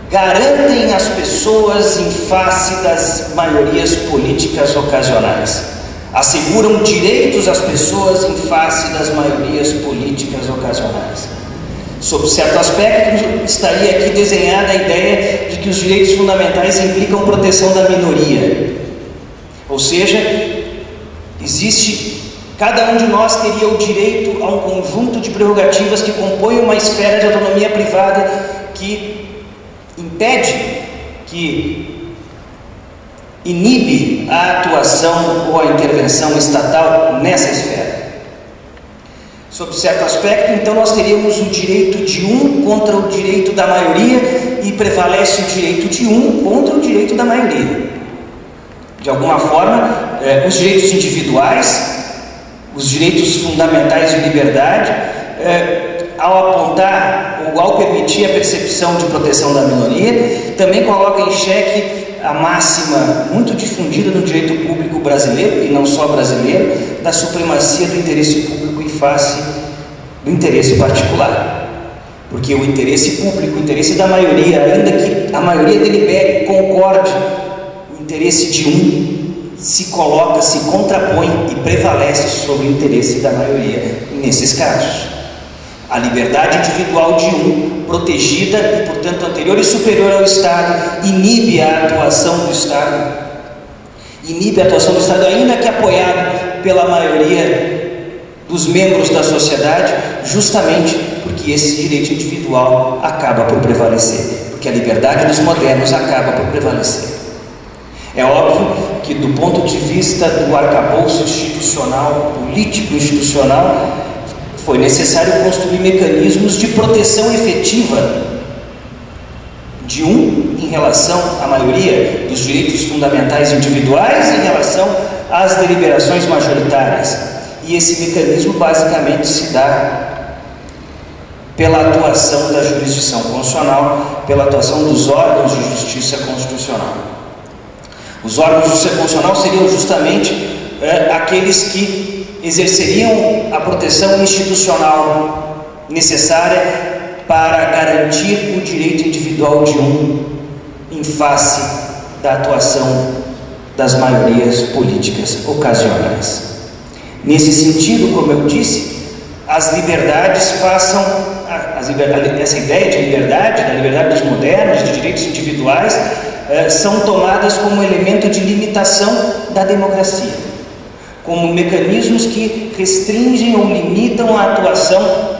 garantem as pessoas em face das maiorias políticas ocasionais. Asseguram direitos às pessoas em face das maiorias políticas ocasionais. Sob certo aspecto, estaria aqui desenhada a ideia de que os direitos fundamentais implicam proteção da minoria. Ou seja, cada um de nós teria o direito a um conjunto de prerrogativas que compõem uma esfera de autonomia privada que impede, que inibe a atuação ou a intervenção estatal nessa esfera. Sob certo aspecto, então, nós teríamos o direito de um contra o direito da maioria e prevalece o direito de um contra o direito da maioria. De alguma forma, os direitos individuais, os direitos fundamentais de liberdade, ao apontar ou ao permitir a percepção de proteção da minoria, também coloca em xeque a máxima muito difundida no direito público brasileiro, e não só brasileiro, da supremacia do interesse público em face do interesse particular. Porque o interesse público, o interesse da maioria, ainda que a maioria delibere, concorde, o interesse de um se coloca, se contrapõe e prevalece sobre o interesse da maioria nesses casos. A liberdade individual de um, protegida e, portanto, anterior e superior ao Estado, inibe a atuação do Estado. Inibe a atuação do Estado, ainda que apoiado pela maioria dos membros da sociedade, justamente porque esse direito individual acaba por prevalecer, porque a liberdade dos modernos acaba por prevalecer. É óbvio que, do ponto de vista do arcabouço institucional, político-institucional, foi necessário construir mecanismos de proteção efetiva de um em relação à maioria, dos direitos fundamentais individuais em relação às deliberações majoritárias. E esse mecanismo basicamente se dá pela atuação da jurisdição constitucional, pela atuação dos órgãos de justiça constitucional. Os órgãos de justiça constitucional seriam justamente aqueles que exerceriam a proteção institucional necessária para garantir o direito individual de um em face da atuação das maiorias políticas ocasionais. Nesse sentido, como eu disse, as liberdades passam, essa ideia de liberdade, da liberdade dos modernos, de direitos individuais, são tomadas como elemento de limitação da democracia, como mecanismos que restringem ou limitam a atuação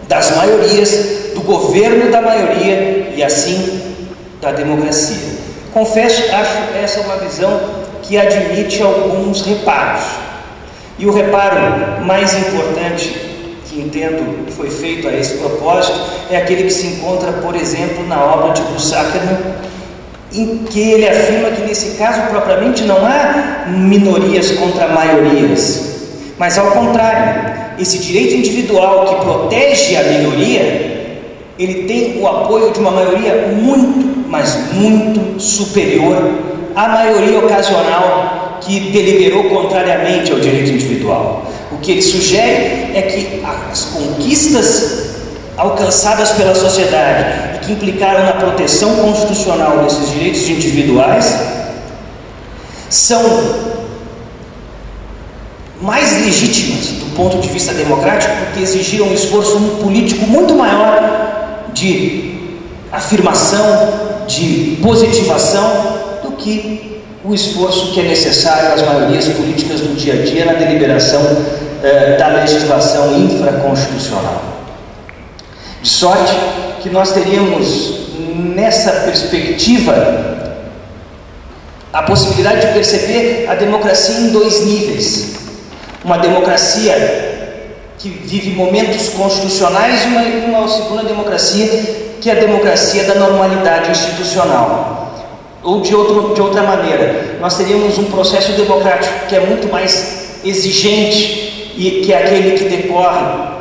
das maiorias, do governo da maioria e assim da democracia. Confesso, acho essa uma visão que admite alguns reparos. E o reparo mais importante que entendo foi feito a esse propósito é aquele que se encontra, por exemplo, na obra de Bruce Ackerman, em que ele afirma que nesse caso propriamente não há minorias contra maiorias, mas ao contrário, esse direito individual que protege a minoria, ele tem o apoio de uma maioria muito, mas muito superior à maioria ocasional que deliberou contrariamente ao direito individual. O que ele sugere é que as conquistas alcançadas pela sociedade e que implicaram na proteção constitucional desses direitos individuais são mais legítimas do ponto de vista democrático, porque exigiram um esforço político muito maior de afirmação, de positivação, do que o esforço que é necessário às maiorias políticas do dia a dia na deliberação da legislação infraconstitucional. De sorte que nós teríamos, nessa perspectiva, a possibilidade de perceber a democracia em dois níveis. Uma democracia que vive momentos constitucionais e uma segunda democracia, que é a democracia da normalidade institucional. Ou de outra maneira, nós teríamos um processo democrático que é muito mais exigente e que é aquele que decorre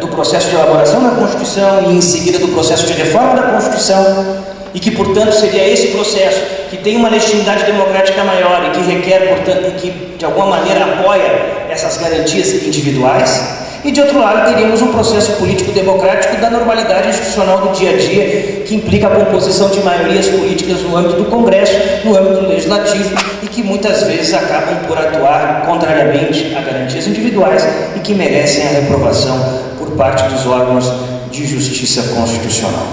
do processo de elaboração da Constituição e em seguida do processo de reforma da Constituição, e que, portanto, seria esse processo que tem uma legitimidade democrática maior e que requer, portanto, e que de alguma maneira apoia essas garantias individuais. E de outro lado teríamos um processo político democrático da normalidade institucional do dia a dia, que implica a composição de maiorias políticas no âmbito do Congresso, no âmbito legislativo, e que muitas vezes acabam por atuar contrariamente a garantias individuais e que merecem a reprovação por parte dos órgãos de justiça constitucional.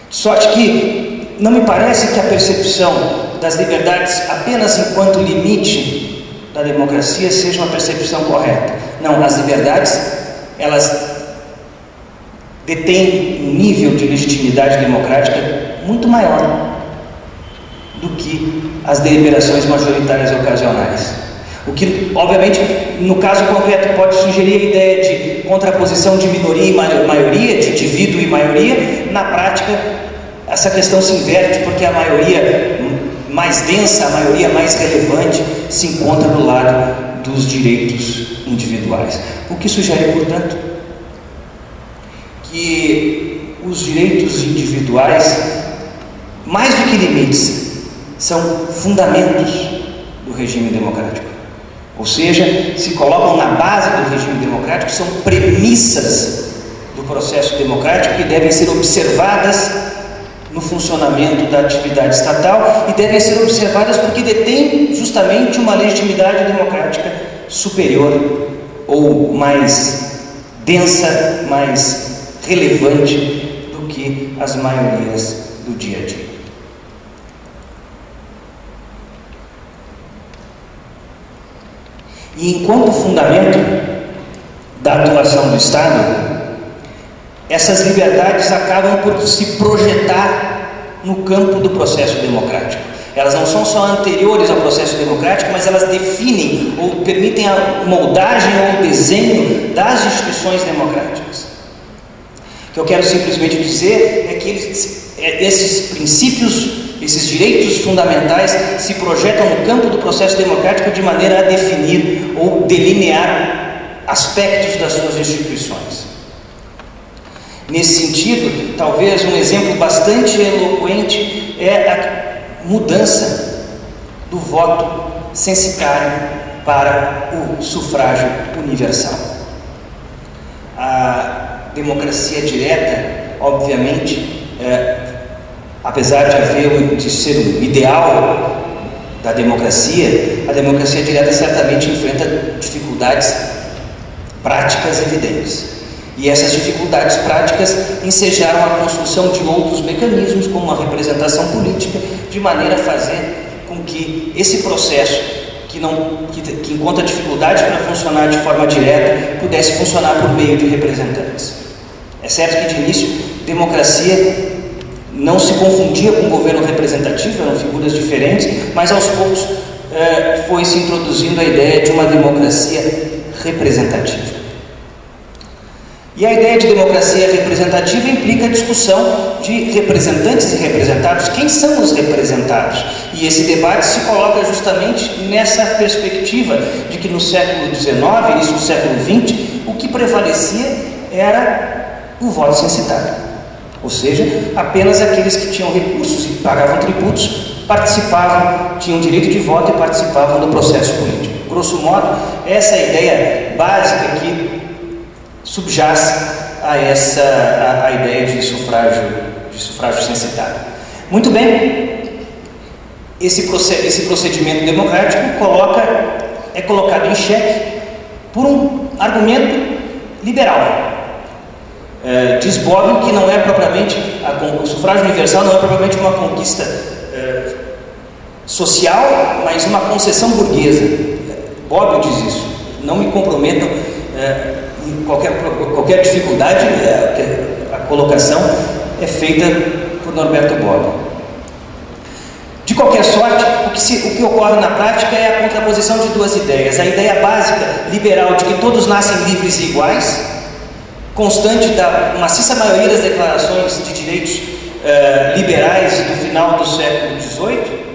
De sorte que não me parece que a percepção das liberdades apenas enquanto limite da democracia seja uma percepção correta. Não, as liberdades, elas detêm um nível de legitimidade democrática muito maior do que as deliberações majoritárias ocasionais. O que, obviamente, no caso concreto pode sugerir a ideia de contraposição de minoria e maioria, de indivíduo e maioria. Na prática, essa questão se inverte, porque a maioria mais densa, a maioria mais relevante, se encontra do lado dos direitos individuais. O que sugere, portanto, que os direitos individuais, mais do que limites, são fundamentos do regime democrático. Ou seja, se colocam na base do regime democrático, são premissas do processo democrático que devem ser observadas no funcionamento da atividade estatal e devem ser observadas porque detêm justamente uma legitimidade democrática superior ou mais densa, mais relevante do que as maiorias do dia a dia. E enquanto fundamento da atuação do Estado, essas liberdades acabam por se projetar no campo do processo democrático. Elas não são só anteriores ao processo democrático, mas elas definem ou permitem a moldagem ou o desenho das instituições democráticas. O que eu quero simplesmente dizer é que esses princípios, esses direitos fundamentais se projetam no campo do processo democrático de maneira a definir ou delinear aspectos das suas instituições. Nesse sentido, talvez um exemplo bastante eloquente é a mudança do voto censitário para o sufrágio universal. A democracia direta, obviamente, apesar de ser o ideal da democracia, a democracia direta certamente enfrenta dificuldades práticas evidentes. E essas dificuldades práticas ensejaram a construção de outros mecanismos, como a representação política, de maneira a fazer com que esse processo, que encontra dificuldades para funcionar de forma direta, pudesse funcionar por meio de representantes. É certo que, de início, democracia não se confundia com governo representativo, eram figuras diferentes, mas aos poucos foi se introduzindo a ideia de uma democracia representativa. E a ideia de democracia representativa implica a discussão de representantes e representados. Quem são os representados? E esse debate se coloca justamente nessa perspectiva de que no século XIX, início do século XX, o que prevalecia era o voto censitário. Ou seja, apenas aqueles que tinham recursos e pagavam tributos participavam, tinham direito de voto e participavam do processo político. Grosso modo, essa é a ideia básica que subjaz a ideia de sufrágio censitário. Muito bem, esse procedimento democrático é colocado em xeque por um argumento liberal. Diz Bobbio que não é propriamente o sufrágio universal não é propriamente uma conquista social, mas uma concessão burguesa. Bobbio diz isso. Não me comprometam em qualquer dificuldade, a colocação é feita por Norberto Bobbio. De qualquer sorte, o que ocorre na prática é a contraposição de duas ideias. A ideia básica liberal de que todos nascem livres e iguais, constante da maciça maioria das declarações de direitos liberais do final do século XVIII,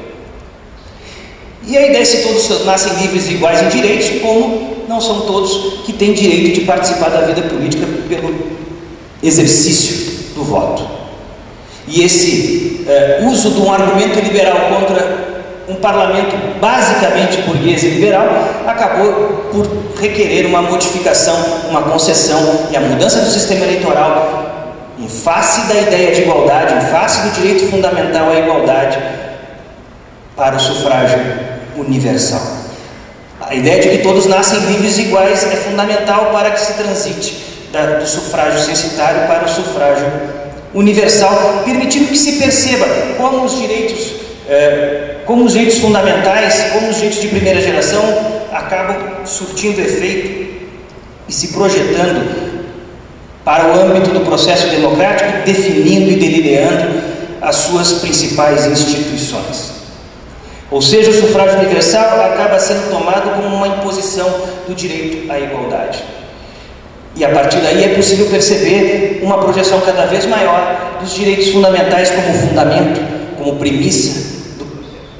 e a ideia se todos nascem livres e iguais em direitos, como não são todos que têm direito de participar da vida política pelo exercício do voto. E esse uso de um argumento liberal contra um parlamento basicamente burguês e liberal acabou por requerer uma modificação, uma concessão e a mudança do sistema eleitoral em face da ideia de igualdade, em face do direito fundamental à igualdade, para o sufrágio universal. A ideia de que todos nascem livres e iguais é fundamental para que se transite do sufrágio censitário para o sufrágio universal, permitindo que se perceba como os direitos fundamentais, como os direitos de primeira geração acabam surtindo efeito e se projetando para o âmbito do processo democrático, definindo e delineando as suas principais instituições. Ou seja, o sufrágio universal acaba sendo tomado como uma imposição do direito à igualdade. E a partir daí é possível perceber uma projeção cada vez maior dos direitos fundamentais como fundamento, como premissa do processo.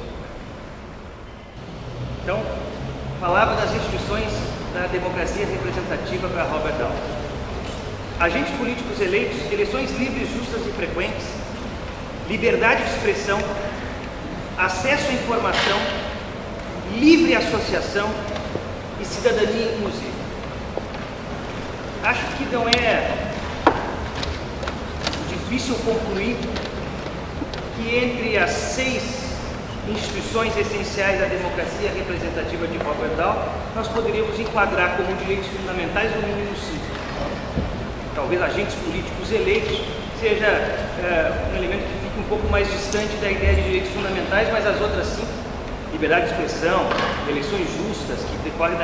Então, falava das instituições da democracia representativa para Robert Dahl. Agentes políticos eleitos, eleições livres, justas e frequentes, liberdade de expressão, acesso à informação, livre associação e cidadania inclusiva. Acho que não é difícil concluir que entre as 6 instituições essenciais da democracia representativa de Robert Dahl, nós poderíamos enquadrar como direitos fundamentais no mínimo 5. Talvez agentes políticos eleitos seja um elemento que fica um pouco mais distante da ideia de direitos fundamentais, mas as outras 5, liberdade de expressão, eleições justas, que decorre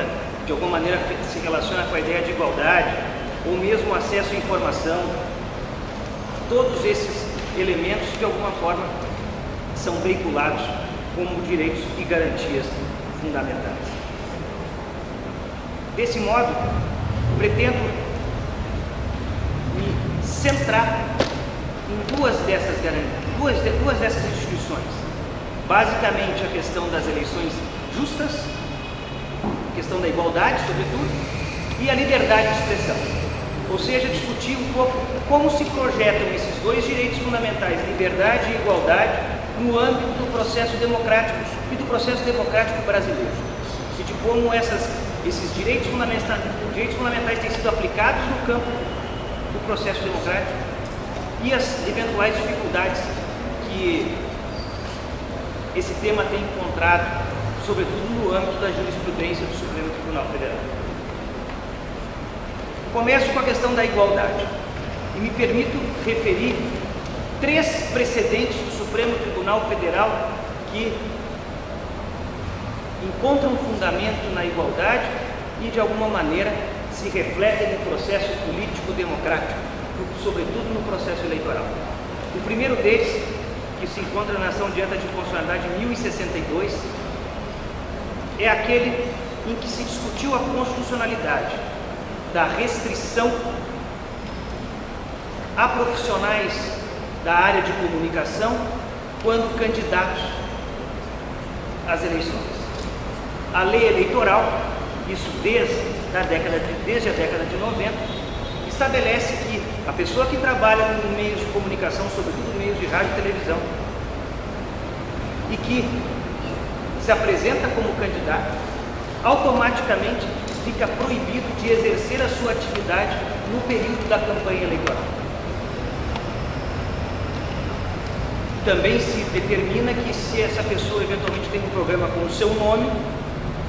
de alguma maneira se relaciona com a ideia de igualdade, ou mesmo acesso à informação, todos esses elementos de alguma forma são veiculados como direitos e garantias fundamentais. Desse modo, pretendo me centrar em duas dessas instituições. Basicamente a questão das eleições justas, a questão da igualdade, sobretudo, e a liberdade de expressão. Ou seja, discutir um pouco como se projetam esses dois direitos fundamentais, liberdade e igualdade, no âmbito do processo democrático e do processo democrático brasileiro. E de como esses direitos fundamentais têm sido aplicados no campo do processo democrático e as eventuais dificuldades que esse tema tem encontrado, sobretudo no âmbito da jurisprudência do Supremo Tribunal Federal. Começo com a questão da igualdade e me permito referir 3 precedentes do Supremo Tribunal Federal que encontram fundamento na igualdade e de alguma maneira se refletem no processo político democrático, sobretudo no processo eleitoral. O primeiro deles, que se encontra na ação direta de constitucionalidade 1062, é aquele em que se discutiu a constitucionalidade da restrição a profissionais da área de comunicação quando candidatos às eleições. A lei eleitoral, isso desde a década de 90, estabelece que a pessoa que trabalha no meio de comunicação, sobretudo no meio de rádio e televisão, e que se apresenta como candidato, automaticamente fica proibido de exercer a sua atividade no período da campanha eleitoral. Também se determina que, se essa pessoa eventualmente tem um programa com o seu nome,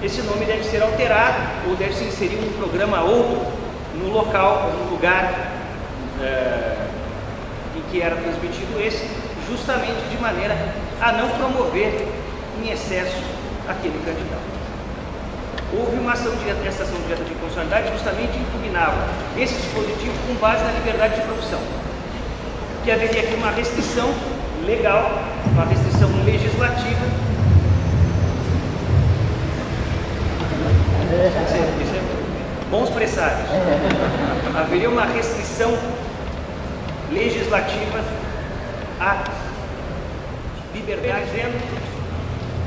esse nome deve ser alterado ou deve se inserir um programa outro no local, no lugar em que era transmitido esse, justamente de maneira a não promover em excesso aquele candidato. Houve uma ação direta, essa ação direta de inconstitucionalidade justamente impugnava esse dispositivo com base na liberdade de profissão, que haveria aqui uma restrição legal, uma restrição legislativa. Isso é bons presságios. Haveria uma restrição legislativa à liberdade,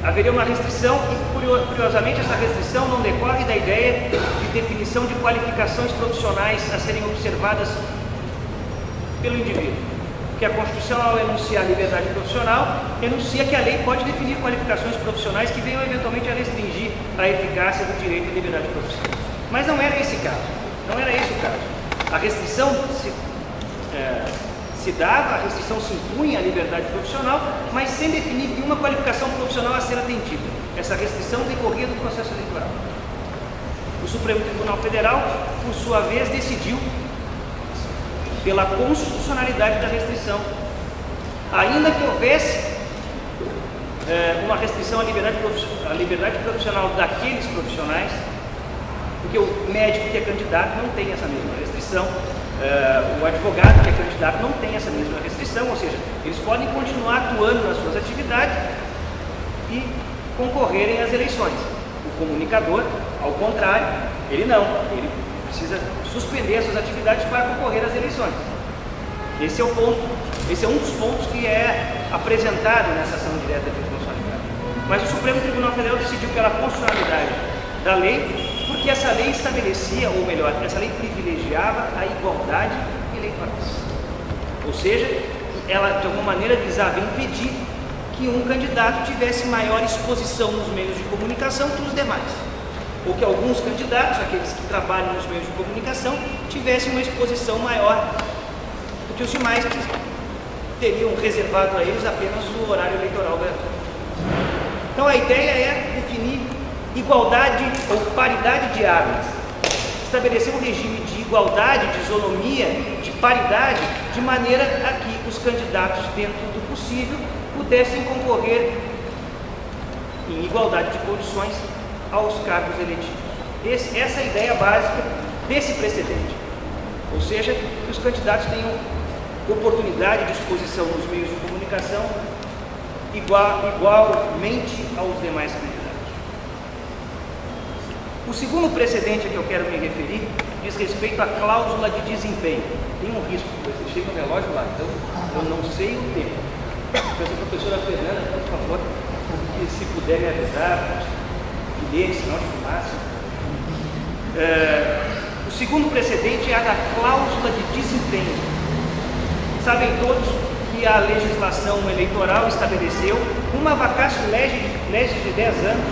haveria uma restrição e, curiosamente, essa restrição não decorre da ideia de definição de qualificações profissionais a serem observadas pelo indivíduo. Que a Constituição, ao enunciar a liberdade profissional, enuncia que a lei pode definir qualificações profissionais que venham eventualmente a restringir a eficácia do direito à liberdade profissional. Mas não era esse caso, não era esse o caso. A restrição se dava, a restrição se impunha à liberdade profissional, mas sem definir nenhuma qualificação profissional a ser atendida. Essa restrição decorria do processo eleitoral. O Supremo Tribunal Federal, por sua vez, decidiu pela constitucionalidade da restrição, ainda que houvesse uma restrição à liberdade profissional daqueles profissionais, porque o médico que é candidato não tem essa mesma restrição, o advogado que é candidato não tem essa mesma restrição, ou seja, eles podem continuar atuando nas suas atividades e concorrerem às eleições. O comunicador, ao contrário, ele não, ele precisa suspender suas atividades para concorrer às eleições. Esse é o ponto, esse é um dos pontos que é apresentado nessa ação direta de inconstitucionalidade. Mas o Supremo Tribunal Federal decidiu pela constitucionalidade da lei, porque essa lei estabelecia, ou melhor, essa lei privilegiava a igualdade eleitoral. Ou seja, ela de alguma maneira visava impedir que um candidato tivesse maior exposição nos meios de comunicação que os demais. Ou que alguns candidatos, aqueles que trabalham nos meios de comunicação, tivessem uma exposição maior do que os demais, que teriam reservado a eles apenas o horário eleitoral gratuito. Então a ideia é definir igualdade ou paridade de armas, estabelecer um regime de igualdade, de isonomia, de paridade, de maneira a que os candidatos, dentro do possível, pudessem concorrer em igualdade de condições aos cargos eletivos. Essa é a ideia básica desse precedente. Ou seja, que os candidatos tenham oportunidade de exposição nos meios de comunicação igualmente aos demais candidatos. O segundo precedente a que eu quero me referir diz respeito à cláusula de desempenho. Tem um risco, eu deixei meu relógio lá, então eu não sei o tempo. Peço à professora Fernanda, por favor, que se puder me avisar, bilhete, sinal de fumaça. O segundo precedente é a da cláusula de desempenho. Sabem todos que a legislação eleitoral estabeleceu uma vacatio legis de 10 anos,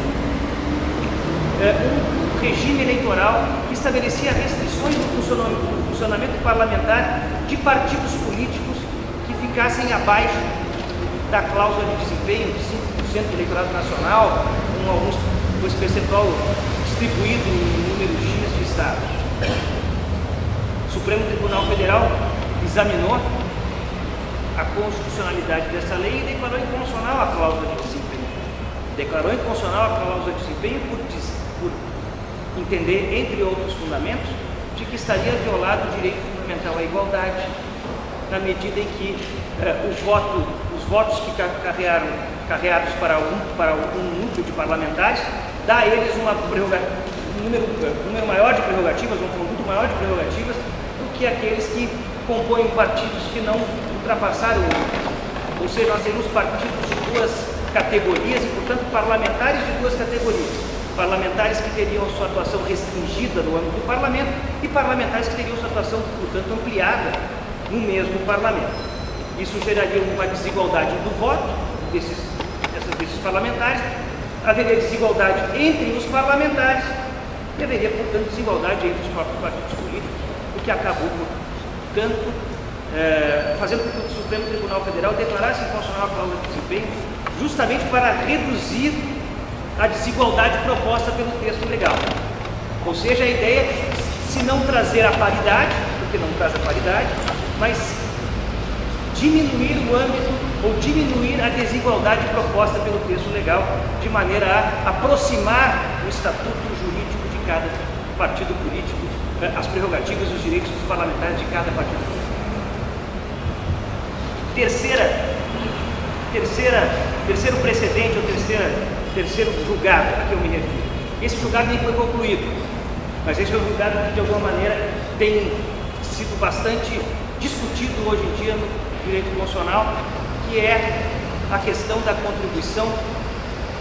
um regime eleitoral que estabelecia restrições no funcionamento parlamentar de partidos políticos que ficassem abaixo da cláusula de desempenho de 5% do eleitorado nacional, com esse percentual distribuído em número X de estados. O Supremo Tribunal Federal examinou a constitucionalidade dessa lei e declarou inconstitucional a cláusula de desempenho. Declarou inconstitucional a cláusula de desempenho por entender, entre outros fundamentos, de que estaria violado o direito fundamental à igualdade, na medida em que os votos que carreados para um núcleo de parlamentares, dá a eles um número maior de prerrogativas, um conjunto maior de prerrogativas do que aqueles que compõem partidos que não ultrapassaram o número. Ou seja, nós temos partidos de duas categorias e, portanto, parlamentares de duas categorias. Parlamentares que teriam sua atuação restringida no âmbito do parlamento e parlamentares que teriam sua atuação, portanto, ampliada no mesmo parlamento. Isso geraria uma desigualdade do voto desses parlamentares, haveria desigualdade entre os parlamentares e haveria, portanto, desigualdade entre os próprios partidos políticos, o que acabou, portanto, fazendo com que o Supremo Tribunal Federal declarasse inconstitucional a cláusula de desempenho, justamente para reduzir a desigualdade proposta pelo texto legal. Ou seja, a ideia é, se não trazer a paridade, porque não traz a paridade, mas diminuir o âmbito ou diminuir a desigualdade proposta pelo texto legal, de maneira a aproximar o estatuto jurídico de cada partido político, as prerrogativas e os direitos dos parlamentares de cada partido político. Terceiro precedente, ou terceiro julgado a que eu me refiro. Esse julgado nem foi concluído, mas esse é um julgado que, de alguma maneira, tem sido bastante discutido hoje em dia no direito constitucional, que é a questão da contribuição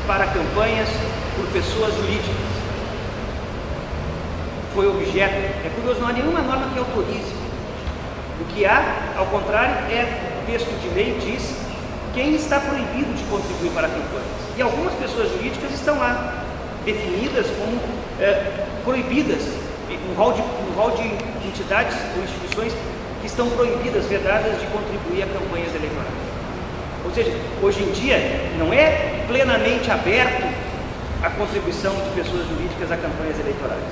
para campanhas por pessoas jurídicas. Foi objeto, é curioso, não há nenhuma norma que autorize. O que há, ao contrário, o texto de lei diz quem está proibido de contribuir para campanhas. E algumas pessoas jurídicas estão lá, definidas como proibidas, um rol de entidades ou instituições que estão proibidas, vedadas de contribuir a campanhas eleitorais. Ou seja, hoje em dia não é plenamente aberto a contribuição de pessoas jurídicas a campanhas eleitorais.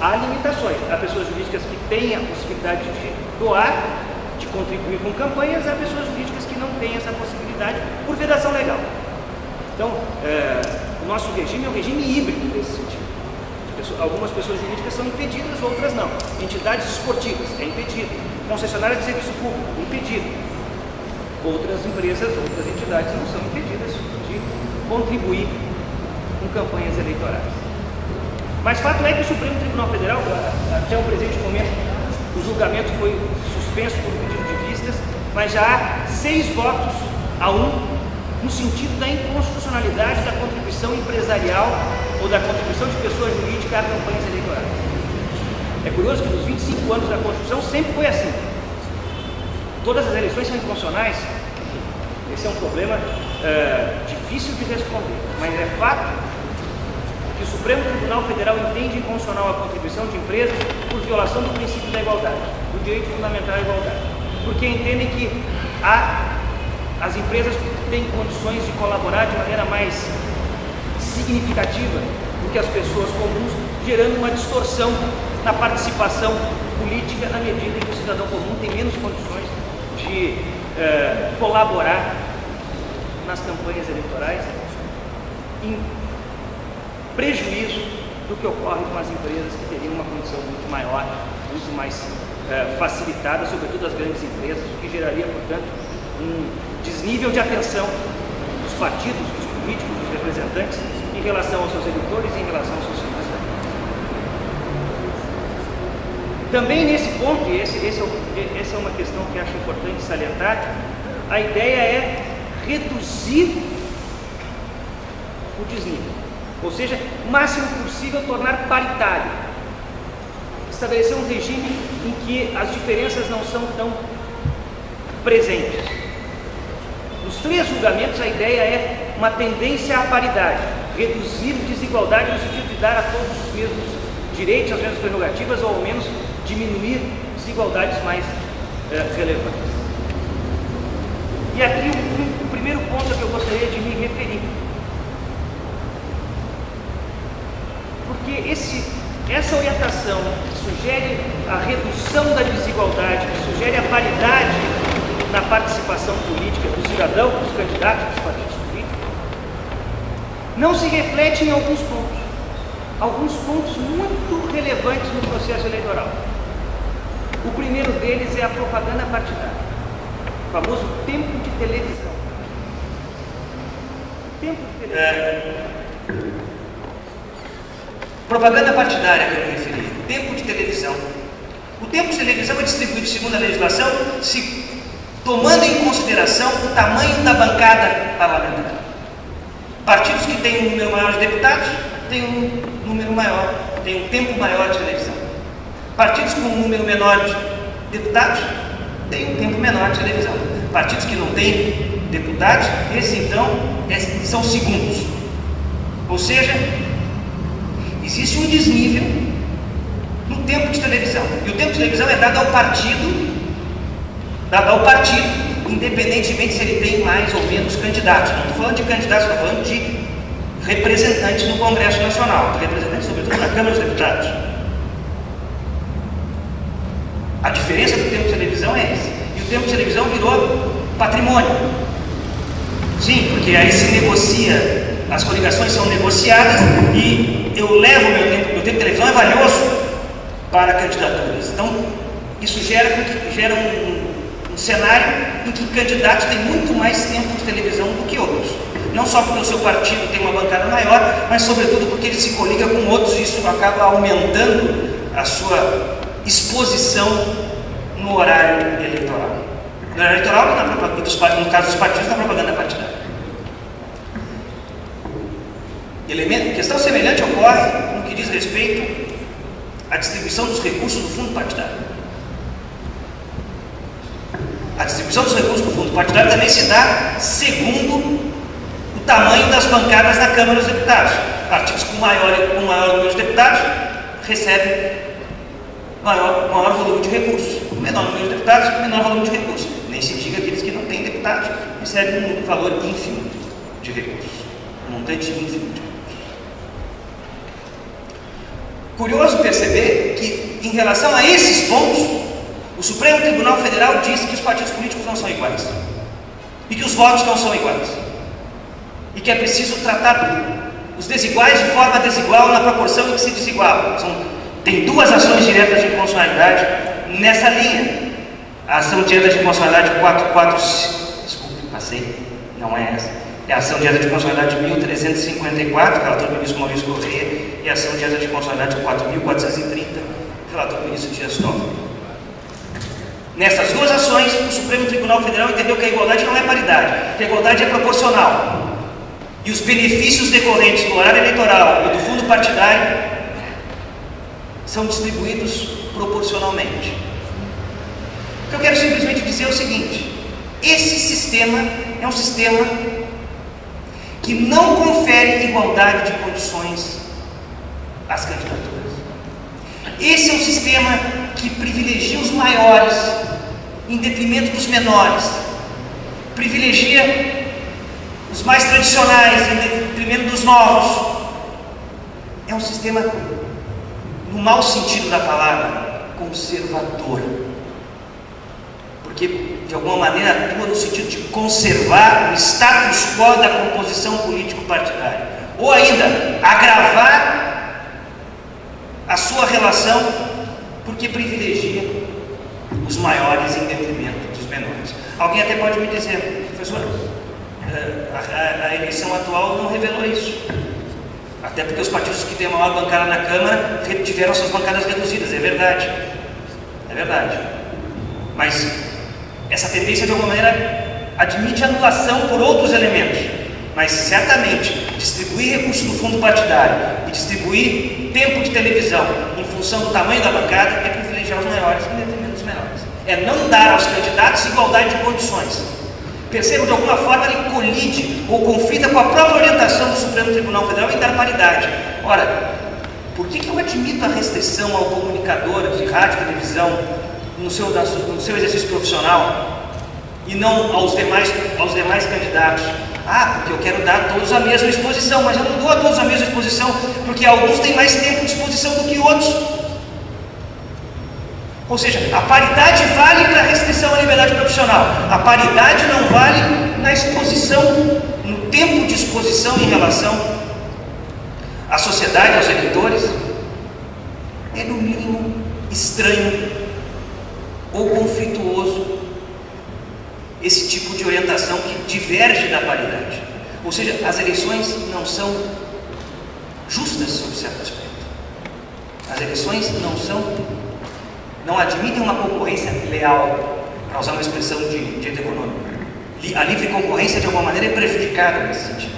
Há limitações. Há pessoas jurídicas que têm a possibilidade de doar, de contribuir com campanhas, há pessoas jurídicas que não têm essa possibilidade por vedação legal. Então, o nosso regime é um regime híbrido nesse sentido. Algumas pessoas jurídicas são impedidas, outras não. Entidades esportivas, é impedido. Concessionária de serviço público, impedido. Outras empresas, outras entidades não são impedidas de contribuir com campanhas eleitorais. Mas fato é que o Supremo Tribunal Federal, até o presente momento, o julgamento foi suspenso por pedido de vistas, mas já há 6 votos a 1 no sentido da inconstitucionalidade da contribuição empresarial ou da contribuição de pessoa jurídica a campanhas eleitorais. É curioso que nos 25 anos da Constituição sempre foi assim. Todas as eleições são inconstitucionais. Esse é um problema difícil de responder, mas é fato que o Supremo Tribunal Federal entende inconstitucional a contribuição de empresas por violação do princípio da igualdade, do direito fundamental à igualdade, porque entendem que as empresas têm condições de colaborar de maneira mais significativa do que as pessoas comuns, gerando uma distorção na participação política na medida em que o cidadão comum tem menos condições de colaborar nas campanhas eleitorais, em prejuízo do que ocorre com as empresas que teriam uma condição muito maior, muito mais facilitada, sobretudo as grandes empresas, o que geraria, portanto, um desnível de atenção dos partidos, dos políticos, dos representantes em relação aos seus eleitores e em relação aos seus financiamentos. Também nesse ponto, e essa é uma questão que acho importante salientar, a ideia é reduzir o desnível, ou seja, o máximo possível tornar paritário, estabelecer um regime em que as diferenças não são tão presentes. Nos 3 julgamentos a ideia é uma tendência à paridade, reduzir desigualdade no sentido de dar a todos os mesmos direitos, as mesmas prerrogativas, ou ao menos diminuir desigualdades mais relevantes. E aqui o primeiro ponto a que eu gostaria de me referir, porque essa orientação que sugere a redução da desigualdade, que sugere a paridade na participação política do cidadão, dos candidatos, dos partidos políticos, não se reflete em alguns pontos muito relevantes no processo eleitoral. O primeiro deles é a propaganda partidária, o famoso tempo de televisão. Tempo de televisão. Propaganda partidária que eu me referi, tempo de televisão. O tempo de televisão é distribuído segundo a legislação, tomando em consideração o tamanho da bancada parlamentar. Partidos que têm um número maior de deputados têm um número maior, têm um tempo maior de televisão. Partidos com um número menor de deputados têm um tempo menor de televisão. Partidos que não têm deputados, esse então são segundos. Ou seja, existe um desnível no tempo de televisão. E o tempo de televisão é dado ao partido, independentemente se ele tem mais ou menos candidatos. Não estou falando de candidatos, estou falando de representantes no Congresso Nacional, representantes sobretudo na Câmara dos Deputados. A diferença do tempo de televisão é esse. E o tempo de televisão virou patrimônio. Sim, porque aí se negocia, as coligações são negociadas e eu levo meu tempo de televisão é valioso para candidaturas. Então, isso gera um cenário em que candidatos têm muito mais tempo de televisão do que outros. Não só porque o seu partido tem uma bancada maior, mas sobretudo porque ele se coliga com outros e isso acaba aumentando a sua exposição no horário eleitoral. No horário eleitoral, no caso dos partidos, na propaganda partidária. Questão semelhante ocorre no que diz respeito à distribuição dos recursos do fundo partidário. A distribuição dos recursos do fundo partidário também se dá segundo o tamanho das bancadas na Câmara dos Deputados. Partidos com maior número de deputados recebem maior volume de recursos. O menor número de deputados, menor volume de recursos. Nem se diga aqueles que não têm deputados recebem um valor ínfimo de recursos. Um montante ínfimo de recursos. Curioso perceber que, em relação a esses pontos, o Supremo Tribunal Federal diz que os partidos políticos não são iguais e que os votos não são iguais e que é preciso tratar os desiguais de forma desigual na proporção em que se desigualam. Tem duas ações diretas de inconstitucionalidade nessa linha. A ação direta de inconstitucionalidade 445, desculpe, passei, não é essa. É a ação direta de inconstitucionalidade 1354, relator do ministro Maurício Correia, e a ação direta de inconstitucionalidade 4430, relator do ministro Dias Toffoli. Nessas duas ações, o Supremo Tribunal Federal entendeu que a igualdade não é paridade, que a igualdade é proporcional. E os benefícios decorrentes do horário eleitoral e do fundo partidário são distribuídos proporcionalmente. O que eu quero simplesmente dizer é o seguinte: esse sistema é um sistema que não confere igualdade de condições às candidaturas. Esse é um sistema que privilegia os maiores em detrimento dos menores, privilegia os mais tradicionais em detrimento dos novos. É um sistema, no mau sentido da palavra, conservador, porque de alguma maneira atua no sentido de conservar o status quo da composição político-partidária, ou ainda agravar a sua relação, porque privilegia os maiores em detrimento dos menores. Alguém até pode me dizer: professor, a eleição atual não revelou isso, até porque os partidos que têm a maior bancada na Câmara tiveram suas bancadas reduzidas. É verdade, mas essa tendência de alguma maneira admite anulação por outros elementos, mas certamente distribuir recursos do fundo partidário e distribuir tempo de televisão em função do tamanho da bancada é privilegiar os maiores em detrimento dos menores, é não dar aos candidatos igualdade de condições. Percebam, de alguma forma ele colide ou conflita com a própria orientação do Supremo Tribunal Federal em dar paridade. Ora, por que eu admito a restrição ao comunicador de rádio e televisão no seu exercício profissional e não aos demais candidatos? Porque eu quero dar a todos a mesma exposição, mas eu não dou a todos a mesma exposição porque alguns têm mais tempo de exposição do que outros. Ou seja, a paridade vale para a restrição à liberdade profissional, a paridade não vale na exposição, no tempo de exposição em relação à sociedade, aos eleitores. É no mínimo estranho ou conflituoso esse tipo de orientação que diverge da paridade. Ou seja, as eleições não são justas sob certo aspecto. As eleições não admitem uma concorrência leal, para usar uma expressão de direito econômico. A livre concorrência de alguma maneira é prejudicada nesse sentido,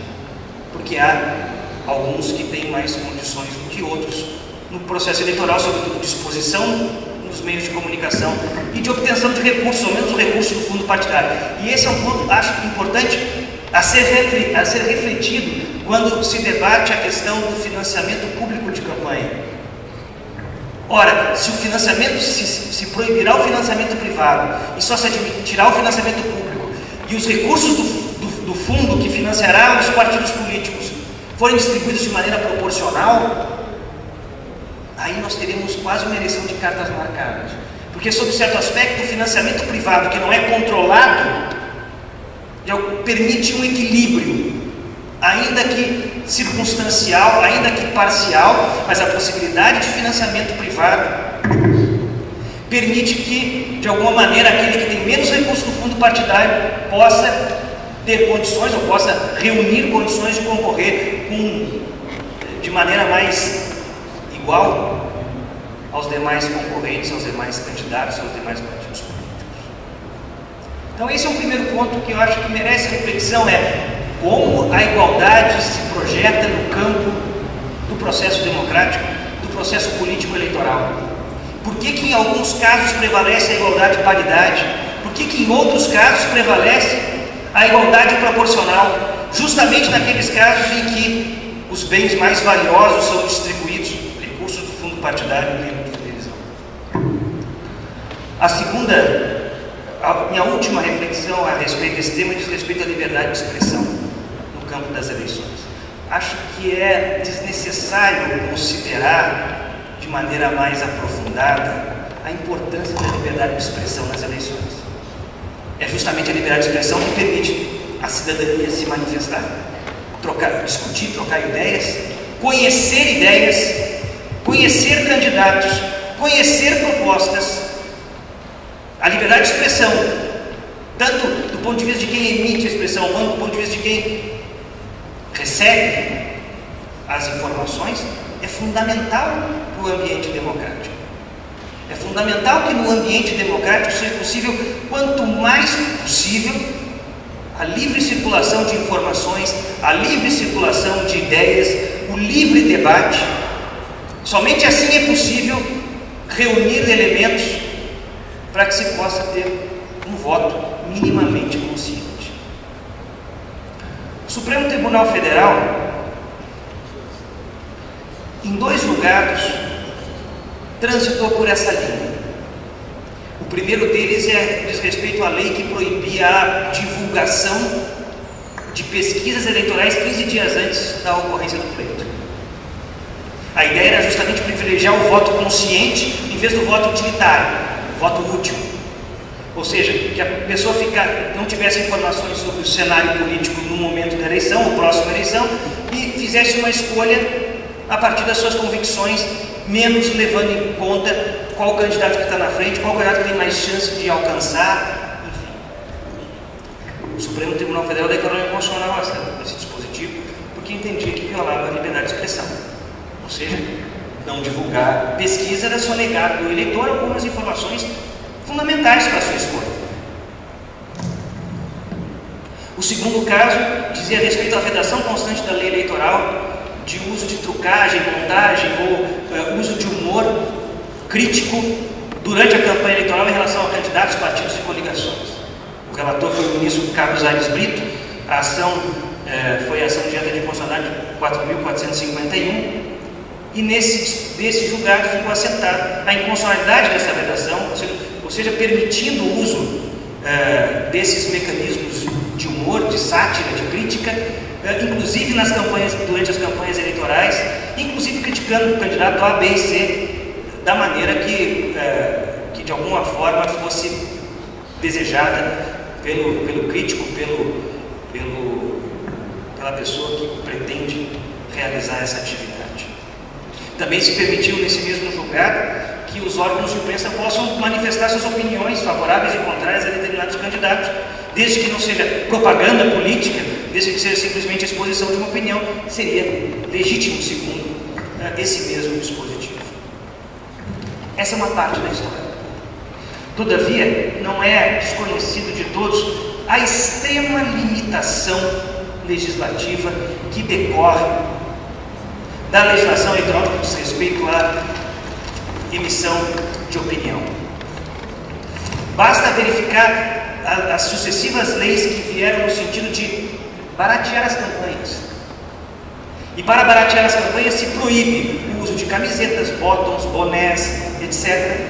porque há alguns que têm mais condições do que outros no processo eleitoral, sobretudo de exposição nos meios de comunicação e de obtenção de recursos, ou menos o recurso do fundo partidário. E esse é um ponto, acho importante, a ser refletido quando se debate a questão do financiamento público de campanha. Ora, se o financiamento, se proibirá o financiamento privado e só se admitirá o financiamento público e os recursos do fundo que financiará os partidos políticos forem distribuídos de maneira proporcional, aí nós teremos quase uma eleição de cartas marcadas. Porque, sob certo aspecto, o financiamento privado, que não é controlado, permite um equilíbrio, ainda que circunstancial, ainda que parcial, mas a possibilidade de financiamento privado permite que, de alguma maneira, aquele que tem menos recursos no fundo partidário possa ter condições, ou possa reunir condições de concorrer de maneira mais igual aos demais concorrentes, aos demais candidatos, aos demais partidos políticos. Então esse é um primeiro ponto que eu acho que merece reflexão, como a igualdade se projeta no campo do processo democrático, do processo político-eleitoral. Por que em alguns casos prevalece a igualdade e paridade? Por que em outros casos prevalece a igualdade proporcional? Justamente naqueles casos em que os bens mais valiosos são distribuídos, recursos do fundo partidário em termos de televisão. A minha última reflexão a respeito desse tema diz respeito à liberdade de expressão no campo das eleições. Acho que é desnecessário considerar de maneira mais aprofundada a importância da liberdade de expressão nas eleições. É justamente a liberdade de expressão que permite a cidadania se manifestar, discutir, trocar ideias, conhecer candidatos, conhecer propostas. A liberdade de expressão, tanto do ponto de vista de quem emite a expressão, quanto do ponto de vista de quem recebe as informações, é fundamental para o ambiente democrático. É fundamental que no ambiente democrático seja possível, quanto mais possível, a livre circulação de informações, a livre circulação de ideias, o livre debate. Somente assim é possível reunir elementos para que se possa ter um voto minimamente consciente. O Supremo Tribunal Federal, em 2 julgados, transitou por essa linha. O primeiro deles diz respeito à lei que proibia a divulgação de pesquisas eleitorais 15 dias antes da ocorrência do pleito. A ideia era justamente privilegiar o voto consciente em vez do voto utilitário, o voto útil. Ou seja, que a pessoa não tivesse informações sobre o cenário político no momento da eleição, ou próxima eleição, e fizesse uma escolha a partir das suas convicções, menos levando em conta qual candidato que está na frente, qual candidato que tem mais chance de alcançar, enfim. O Supremo Tribunal Federal declarou inconstitucional esse dispositivo, porque entendia que violava a liberdade de expressão. Ou seja, não divulgar pesquisa era sonegar ao eleitor algumas informações fundamentais para a sua escolha. O segundo caso dizia respeito à redação constante da lei eleitoral, de uso de trucagem, montagem ou uso de humor crítico durante a campanha eleitoral em relação a candidatos, partidos e coligações. O relator foi o ministro Carlos Aires Brito. A ação foi a ação direta de inconstitucionalidade 4.451 e desse julgado ficou assentada a inconstitucionalidade dessa redação, ou seja, permitindo o uso desses mecanismos de humor, de sátira, de crítica, inclusive durante as campanhas eleitorais, inclusive criticando o candidato A, B e C, da maneira que de alguma forma fosse desejada pelo crítico, pela pessoa que pretende realizar essa atividade. Também se permitiu nesse mesmo julgado que os órgãos de imprensa possam manifestar suas opiniões favoráveis e contrárias a determinados candidatos, desde que não seja propaganda política, desde que seja simplesmente a exposição de uma opinião, seria legítimo segundo esse mesmo dispositivo. Essa é uma parte da história. Todavia, não é desconhecido de todos a extrema limitação legislativa que decorre da legislação eleitoral que diz respeito à emissão de opinião. Basta verificar as sucessivas leis que vieram no sentido de baratear as campanhas. E para baratear as campanhas se proíbe o uso de camisetas, bottoms, bonés, etc.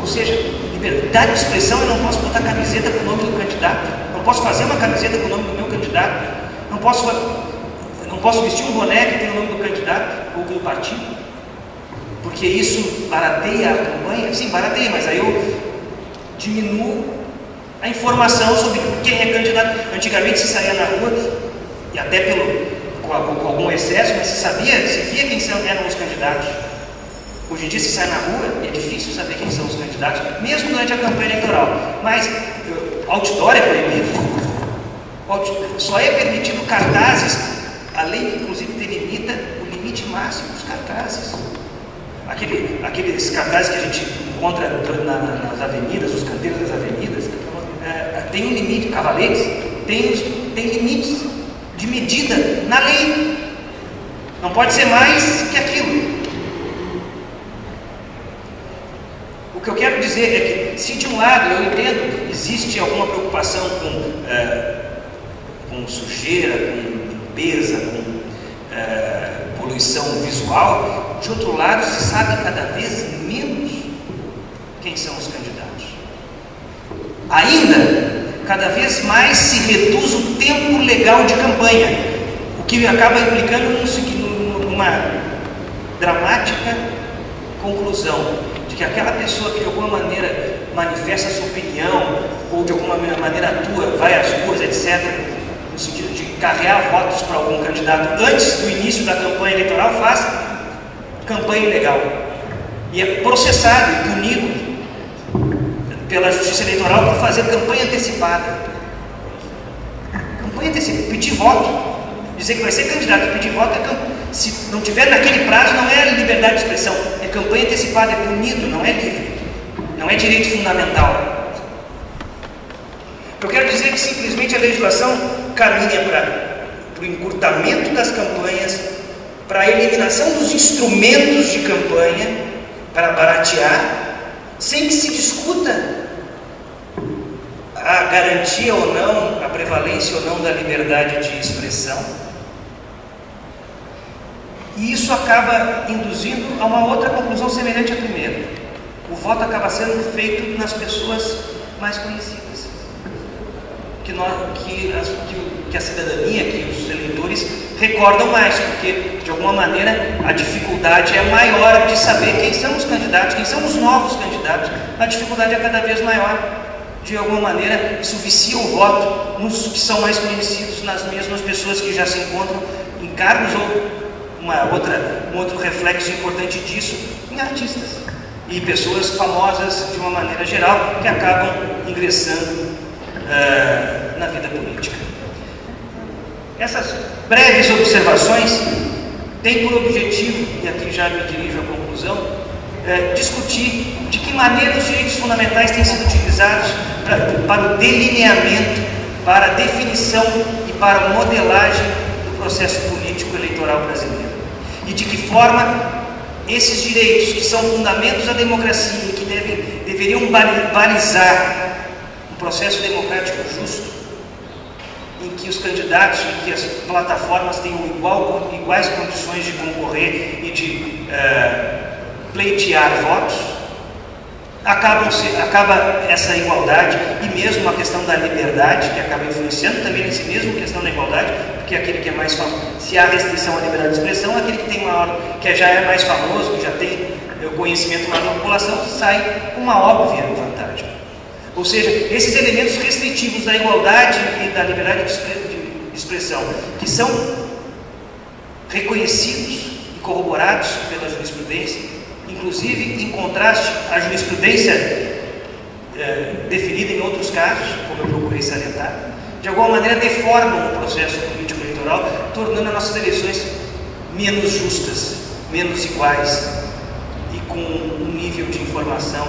Ou seja, liberdade de expressão, eu não posso botar camiseta com o nome do candidato, não posso fazer uma camiseta com o nome do meu candidato, não posso vestir um boné que tem o nome do candidato ou do partido, porque isso barateia a campanha. Sim, barateia, mas aí eu diminuo a informação sobre quem é candidato. Antigamente se saía na rua, e até com algum excesso, mas se via quem eram os candidatos. Hoje em dia, se sai na rua, é difícil saber quem são os candidatos, mesmo durante a campanha eleitoral. Mas outdoor é proibido. Só é permitido cartazes, a lei inclusive delimita o limite máximo dos cartazes. Aqueles cartazes que a gente encontra nas avenidas, os canteiros das avenidas, tem um limite, cavaletes, tem limites de medida na lei. Não pode ser mais que aquilo. O que eu quero dizer é que, se de um lado eu entendo, existe alguma preocupação com sujeira, com limpeza, com poluição visual, de outro lado se sabe cada vez menos quem são os candidatos. Ainda, cada vez mais se reduz o tempo legal de campanha, o que acaba implicando numa dramática conclusão de que aquela pessoa que de alguma maneira manifesta a sua opinião ou de alguma maneira atua, vai às ruas, etc., no sentido de carregar votos para algum candidato antes do início da campanha eleitoral, faz campanha ilegal e é processado e punido pela Justiça Eleitoral por fazer campanha antecipada. Campanha antecipada, pedir voto, dizer que vai ser candidato e pedir voto, se não tiver naquele prazo, não é liberdade de expressão, é campanha antecipada, é punido, não é livre, não é direito fundamental. Eu quero dizer que simplesmente a legislação caminha para o encurtamento das campanhas, para a eliminação dos instrumentos de campanha, para baratear, sem que se discuta a garantia ou não, a prevalência ou não da liberdade de expressão. E isso acaba induzindo a uma outra conclusão semelhante à primeira. O voto acaba sendo feito nas pessoas mais conhecidas, que a cidadania, que os eleitores recordam mais, porque de alguma maneira a dificuldade é maior de saber quem são os candidatos, quem são os novos candidatos. A dificuldade é cada vez maior. De alguma maneira isso vicia o voto nos que são mais conhecidos, nas mesmas pessoas que já se encontram em cargos, ou um outro reflexo importante disso, em artistas e pessoas famosas de uma maneira geral, que acabam ingressando na vida política. Essas breves observações têm por objetivo, e aqui já me dirijo à conclusão, discutir de que maneira os direitos fundamentais têm sido utilizados para o delineamento, para a definição e para a modelagem do processo político eleitoral brasileiro. E de que forma esses direitos, que são fundamentos da democracia e que deveriam balizar um processo democrático justo, em que os candidatos, em que as plataformas tenham iguais condições de concorrer e de pleitear votos, acaba essa igualdade, e mesmo a questão da liberdade, que acaba influenciando também nessa mesma questão da igualdade, porque aquele que é mais famoso, se há restrição à liberdade de expressão, aquele que tem que já é mais famoso, que já tem o conhecimento maior da população, sai com uma óbvia vantagem. Ou seja, esses elementos restritivos da igualdade e da liberdade de expressão, que são reconhecidos e corroborados pela jurisprudência, inclusive em contraste à jurisprudência definida em outros casos, como eu procurei salientar, de alguma maneira deformam o processo político eleitoral, tornando as nossas eleições menos justas, menos iguais e com um nível de informação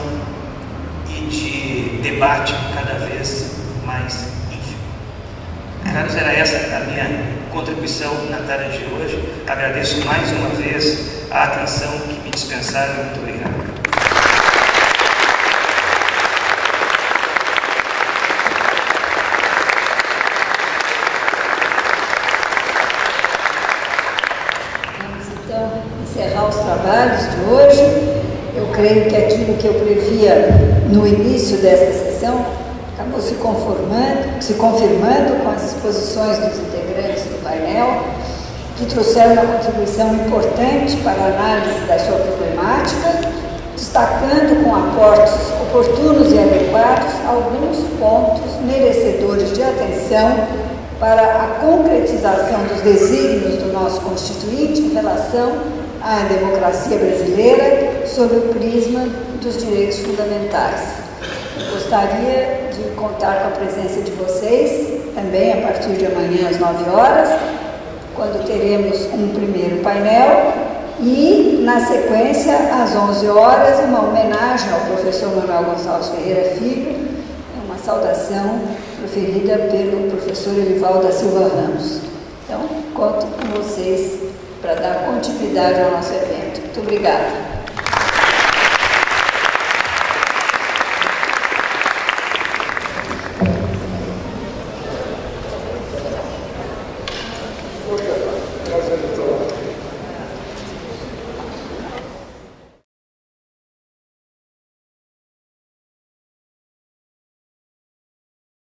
e de debate cada vez mais ínfimo. Caros, era essa a minha contribuição na tarde de hoje. Agradeço mais uma vez a atenção que me dispensaram. Muito obrigado. encerrar os trabalhos de hoje. Eu creio que aquilo que eu previa no início desta sessão acabou se confirmando com as exposições dos integrantes do painel, que trouxeram uma contribuição importante para a análise da sua problemática, destacando com aportes oportunos e adequados alguns pontos merecedores de atenção para a concretização dos desígnios do nosso Constituinte em relação à democracia brasileira sob o prisma dos direitos fundamentais. Eu gostaria de contar com a presença de vocês também a partir de amanhã às 9 horas, quando teremos um primeiro painel e, na sequência, às 11 horas, uma homenagem ao professor Manuel Gonçalves Ferreira Filho, uma saudação proferida pelo professor Elivaldo da Silva Ramos. Então, conto com vocês para dar continuidade ao nosso evento. Muito obrigada.